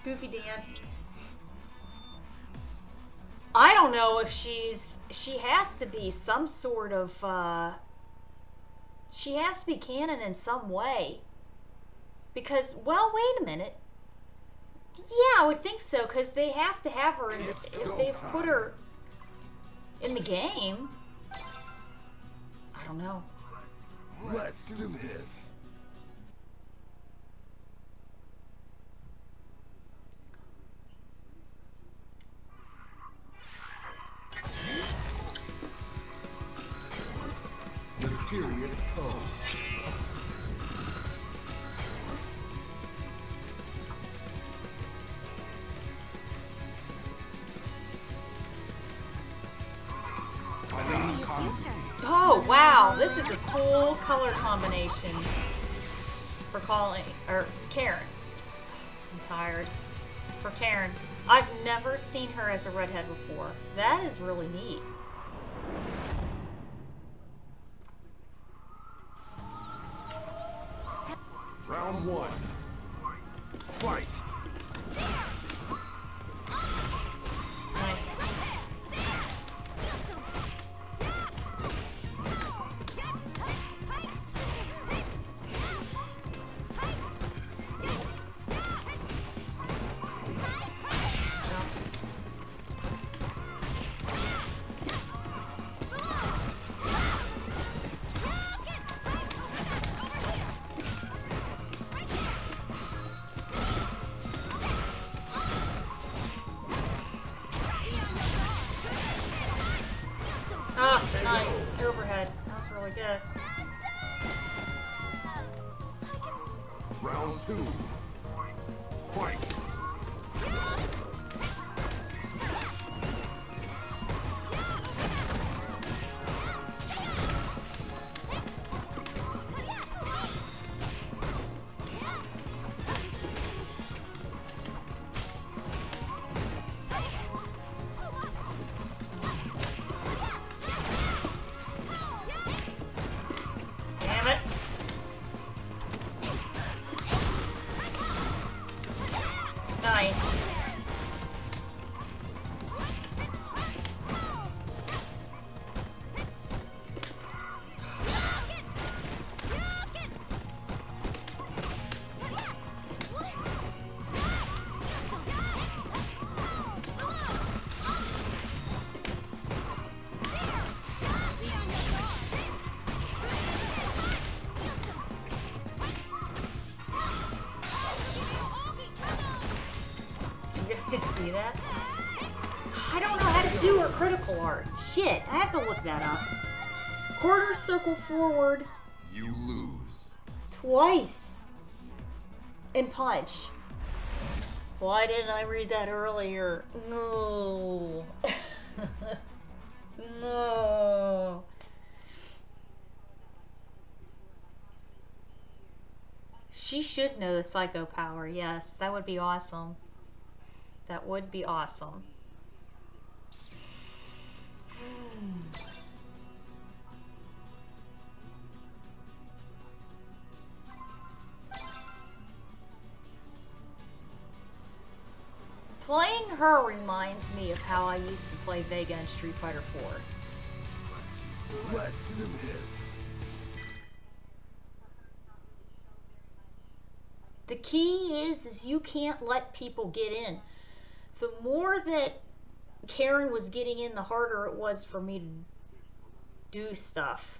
Goofy dance. I don't know if she has to be some sort of, she has to be canon in some way. Because, well, wait a minute. Yeah, I would think so, because they have to have her in the, if they've put her in the game. I don't know. Let's do this. Mysterious foe. Oh, wow. This is a cool color combination for calling, or Karen. I'm tired. For Karen. I've never seen her as a redhead before. That is really neat. Round one. Fight. Nice. Ah, nice. Overhead. That was really good. Round two. Fight. Damn it. Nice. You guys see that? I don't know how to do her critical art. Shit, I have to look that up. Quarter circle forward You lose. twice. And punch. Why didn't I read that earlier? No. No. She should know the psycho power, yes. That would be awesome. That would be awesome. Playing her reminds me of how I used to play Vega in Street Fighter 4. Let's do this. The key is you can't let people get in. The more that Karen was getting in, the harder it was for me to do stuff.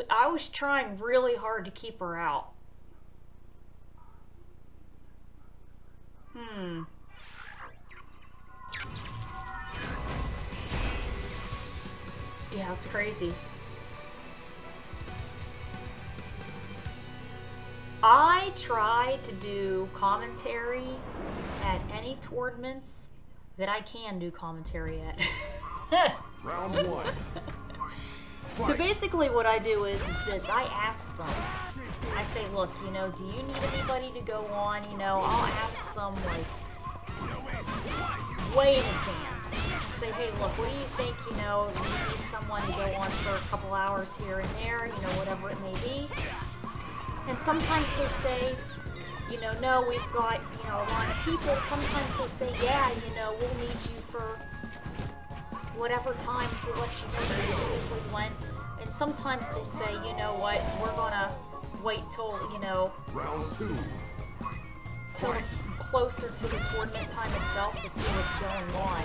I was trying really hard to keep her out. Yeah, it's crazy. I try to do commentary at any tournaments that I can do commentary at. Round one. So basically what I do is this. I ask them. I say, look, you know, do you need anybody to go on? You know, I'll ask them, like, way in advance. Say, hey, look, what do you think, you know, if you need someone to go on for a couple hours here and there, you know, whatever it may be. And sometimes they say, you know, no, we've got, you know, a line of people. Sometimes they say, yeah, you know, we'll need you for whatever times, we'll let you know specifically when. And sometimes they say, you know what, we're gonna wait till, you know, Round two. till it's closer to the tournament time itself to see what's going on.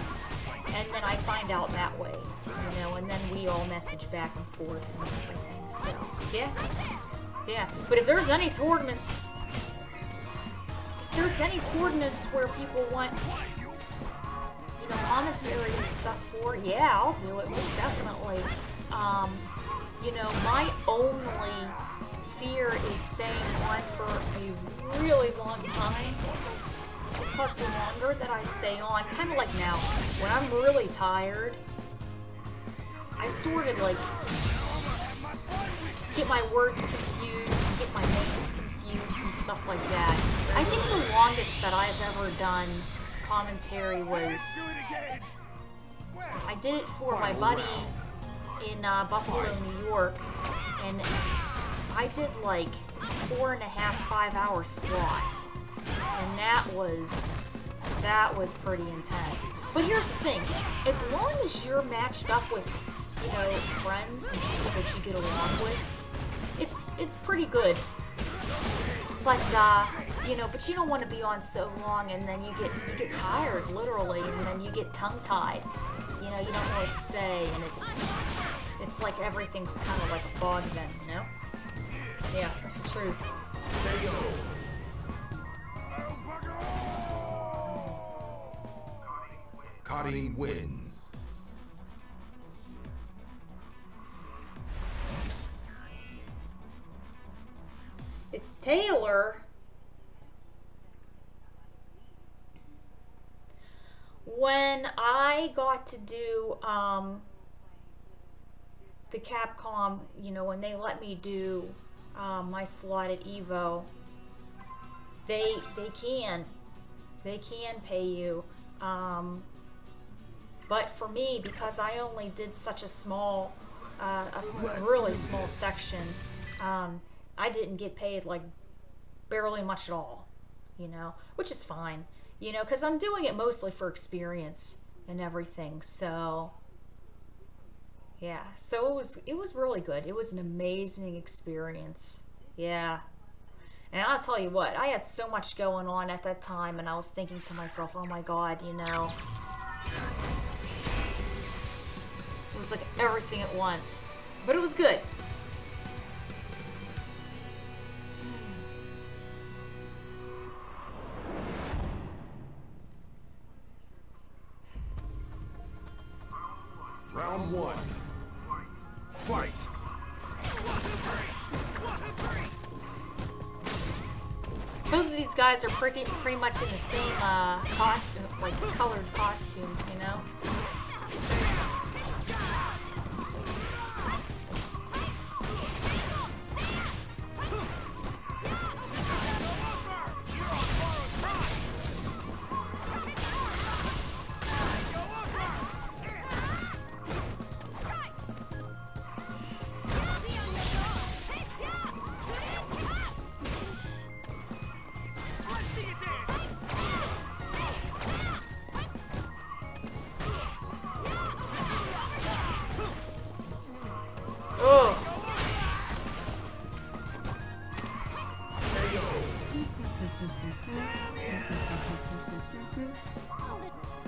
and then I find out that way, you know, and then we all message back and forth and everything. So yeah, yeah. But if there's any tournaments, where people want, you know, commentary and stuff for, yeah, I'll do it most definitely. You know, my only fear is staying on for a really long time. Because the longer that I stay on, kind of like now, when I'm really tired, I sort of like get my words confused and get my names confused and stuff like that. I think the longest that I've ever done commentary was, I did it for my buddy in Buffalo, New York, and I did like 4.5, 5 hour slot, and that was pretty intense. But here's the thing, as long as you're matched up with, you know, friends and people that you get along with, it's pretty good. But you know, but you don't want to be on so long and then you get tired, literally, and then you get tongue-tied. You know, you don't know what to say, and it's like everything's kind of like a fog then, you know? Yeah, that's the truth. Kate wins. It's Taylor. When I got to do the Capcom, you know, when they let me do my slot at Evo, they can pay you, but for me, because I only did such a small, really small section, I didn't get paid like barely much at all, you know, which is fine, you know, because I'm doing it mostly for experience and everything. So yeah, so it was really good. It was an amazing experience. Yeah. And I'll tell you what, I had so much going on at that time, and I was thinking to myself, oh my God, you know, it was like everything at once, but it was good. Round one. Fight. Both of these guys are pretty much in the same costume, like colored costumes, you know.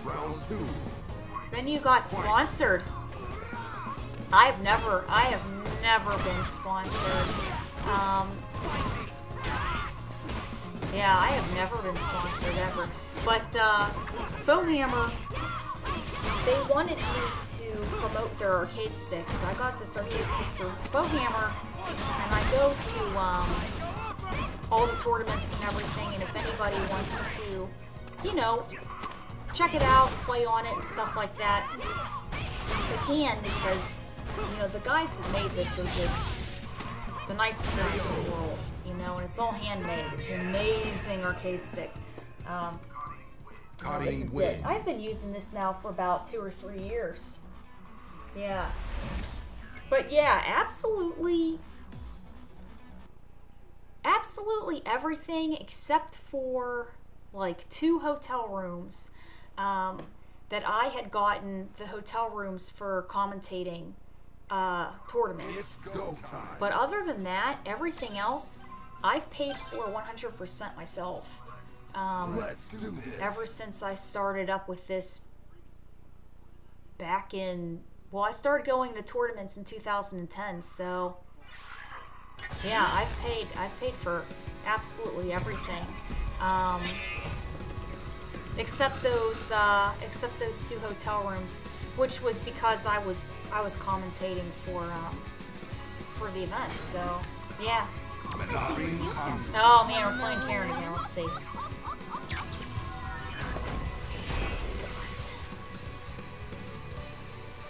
Round two. Then you got sponsored. I have never been sponsored. Yeah, I have never been sponsored ever. But Fohammer, they wanted me to promote their arcade sticks. I got this arcade stick for Fohammer, and I go to all the tournaments and everything, and if anybody wants to, you know, check it out, play on it and stuff like that, they can, because, you know, the guys that made this are just the nicest guys in the world, you know, and it's all handmade. It's an amazing arcade stick. This is it. I've been using this now for about 2 or 3 years. Yeah. But yeah, absolutely everything except for like 2 hotel rooms that I had gotten the hotel rooms for commentating tournaments. But other than that, everything else I've paid for 100% myself. Ever since I started up with this back in, well, I started going to tournaments in 2010, so yeah, I've paid for absolutely everything, except those 2 hotel rooms, which was because I was commentating for the events. So yeah. Oh man, we're playing Karen again. Let's see.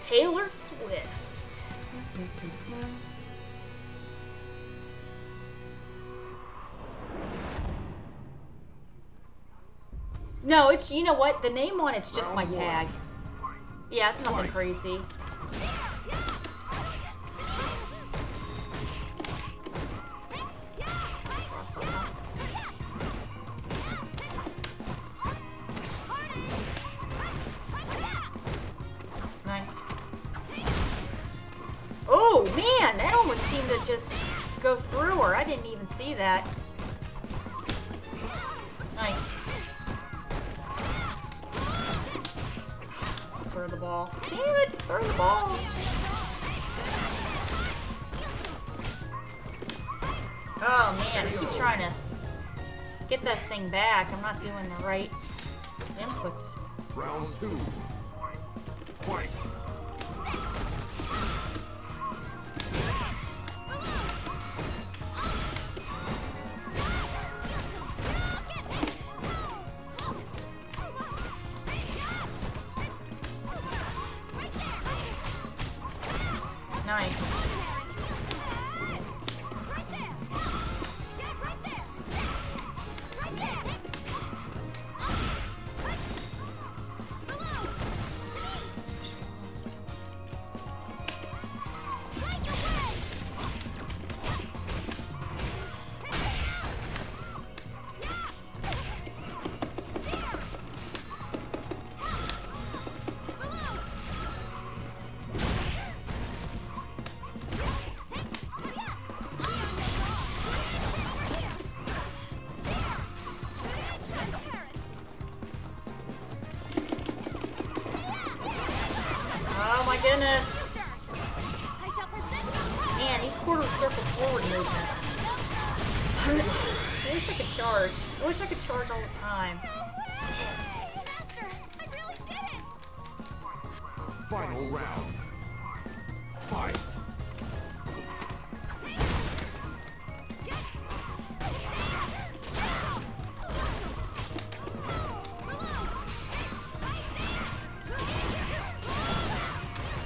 Taylor Swift. No, it's, you know what? The name on it's just my tag. Yeah, it's nothing crazy. Let's cross that up. Nice. Oh, man! That almost seemed to just go through her. I didn't even see that. Nice. Throw the ball. Damn it! Throw the ball! Oh man, I keep trying to get that thing back. I'm not doing the right inputs. Round 2. Fight. Nice. Oh my goodness. Man, these quarter circle forward movements. I wish I could charge. I wish I could charge all the time. Final round. Fight.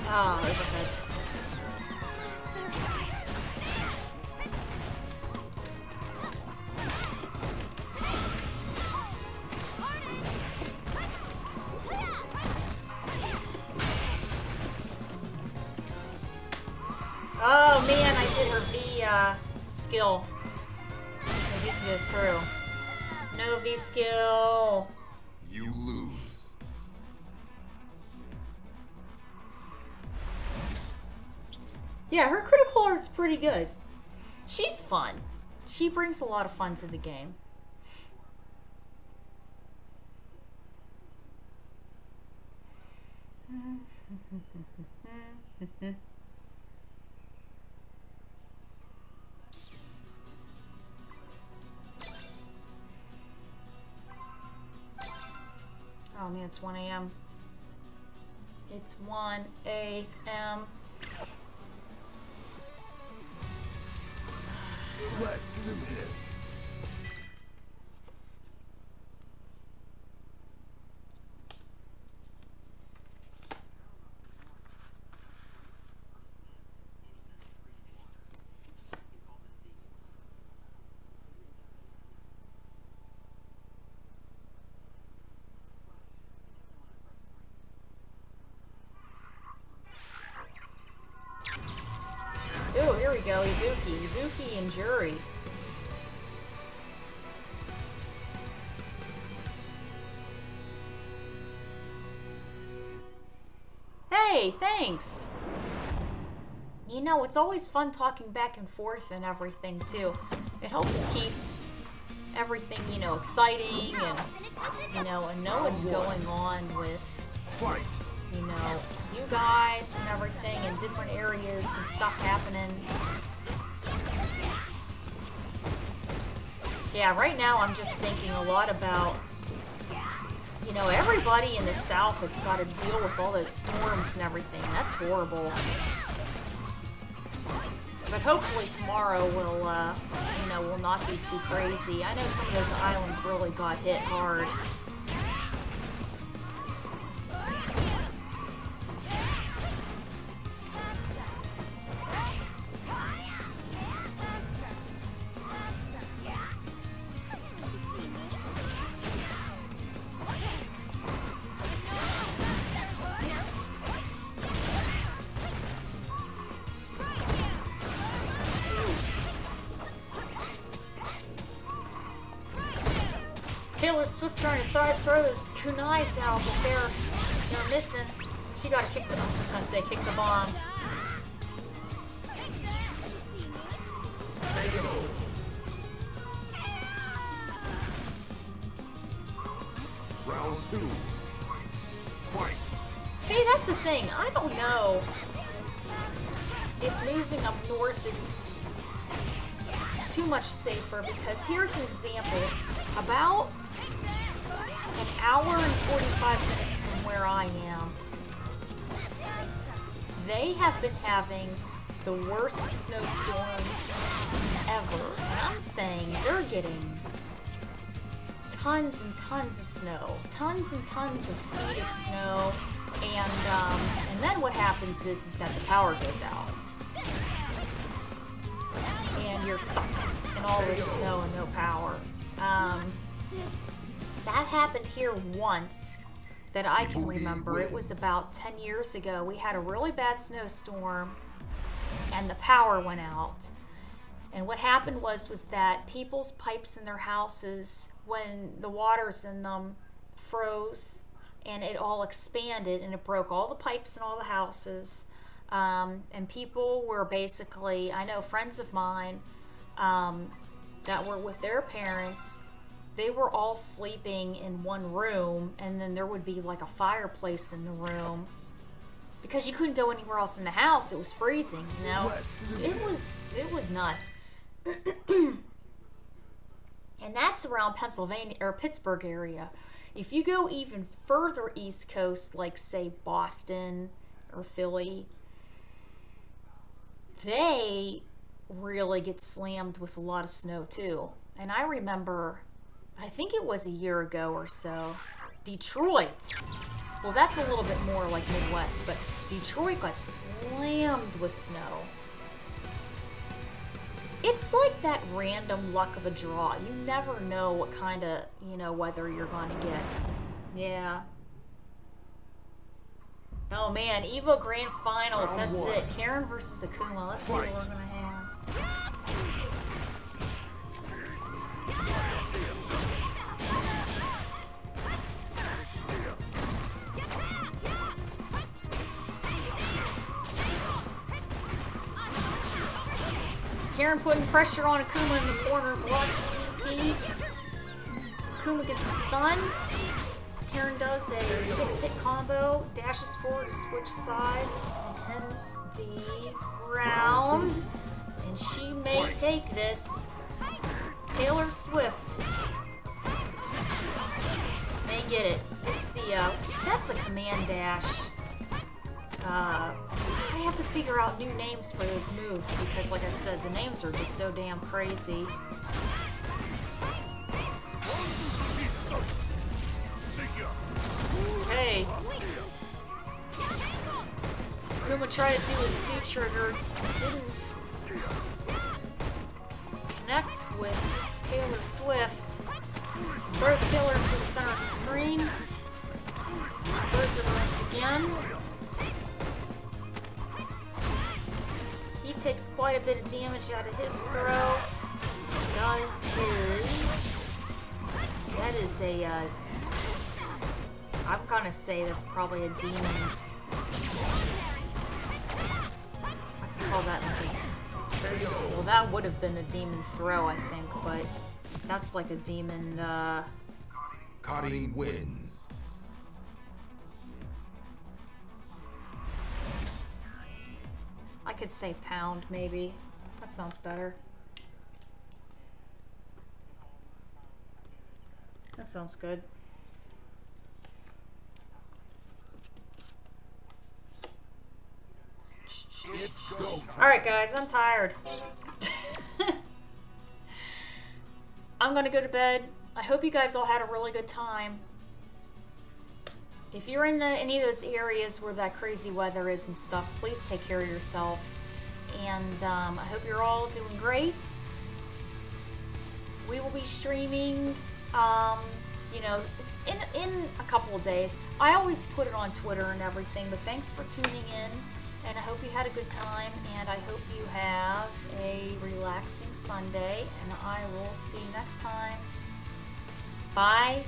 Ah, overhead. Oh man, I did her V skill. Maybe can get through. No V skill. You lose. Yeah, her critical art's pretty good. She's fun. She brings a lot of fun to the game. Oh man, it's 1 a.m. It's 1 a.m. Let's do this. Ooh, here we go, Ibuki. Ibuki and Jury. Hey, thanks! You know, it's always fun talking back and forth and everything, too. It helps keep everything, you know, exciting and, you know, and know what's going on with, Fight. you know, you guys and everything in different areas and stuff happening. Yeah, right now I'm just thinking a lot about, you know, everybody in the South that's got to deal with all those storms and everything. That's horrible. But hopefully tomorrow will, you know, will not be too crazy. I know some of those islands really got hit hard. Taylor Swift trying to throw those kunais out, but they're missing. She got to kick the. I was gonna say kick the bomb. Round 2. Fight. See, that's the thing. I don't know if moving up north is too much safer, because here's an example. About an hour and 45 minutes from where I am, they have been having the worst snowstorms ever. And I'm saying they're getting tons and tons of snow. Tons and tons of feet of snow. And then what happens is that the power goes out. And you're stuck in all this snow and no power. That happened here once that I can remember. It was about 10 years ago. We had a really bad snowstorm and the power went out. And what happened was that people's pipes in their houses, when the water's in them, froze and it all expanded and it broke all the pipes in all the houses. And people were basically, I know friends of mine that were with their parents, they were all sleeping in one room, and then there would be like a fireplace in the room because you couldn't go anywhere else in the house. It was freezing, you know. It was nuts. And that's around Pennsylvania or Pittsburgh area. If you go even further east coast, like say Boston or Philly, they really get slammed with a lot of snow too. And I remember, I think it was a year ago or so, Detroit. Well, that's a little bit more like Midwest, but Detroit got slammed with snow. It's like that random luck of the draw. You never know what kind of, you know, weather you're going to get. Yeah. Oh man, Evo Grand Finals, that's it. Karen versus Akuma. Let's see what we're going to have. Karen putting pressure on Akuma in the corner, blocks DP. Akuma gets a stun. Karen does a 6-hit combo, dashes forward to switch sides, and ends the round. And she may take this. Taylor Swift may get it. It's the, that's a command dash. I have to figure out new names for those moves because, like I said, the names are just so damn crazy. Okay. Kuma tried to do his V-trigger, didn't connect with Taylor Swift. Throws Taylor into the center of the screen. Throws her once again. He takes quite a bit of damage out of his throw. Does his... That is a, I'm gonna say that's probably a demon. I can call that like a... Well, that would have been a demon throw, I think, but that's like a demon, Kate wins. could say pound, maybe. That sounds better. That sounds good. Alright guys, I'm tired. I'm gonna go to bed. I hope you guys all had a really good time. If you're in any of those areas where that crazy weather is and stuff, please take care of yourself. And I hope you're all doing great. We will be streaming, you know, in a couple of days. I always put it on Twitter and everything, but thanks for tuning in. And I hope you had a good time, and I hope you have a relaxing Sunday, and I will see you next time. Bye.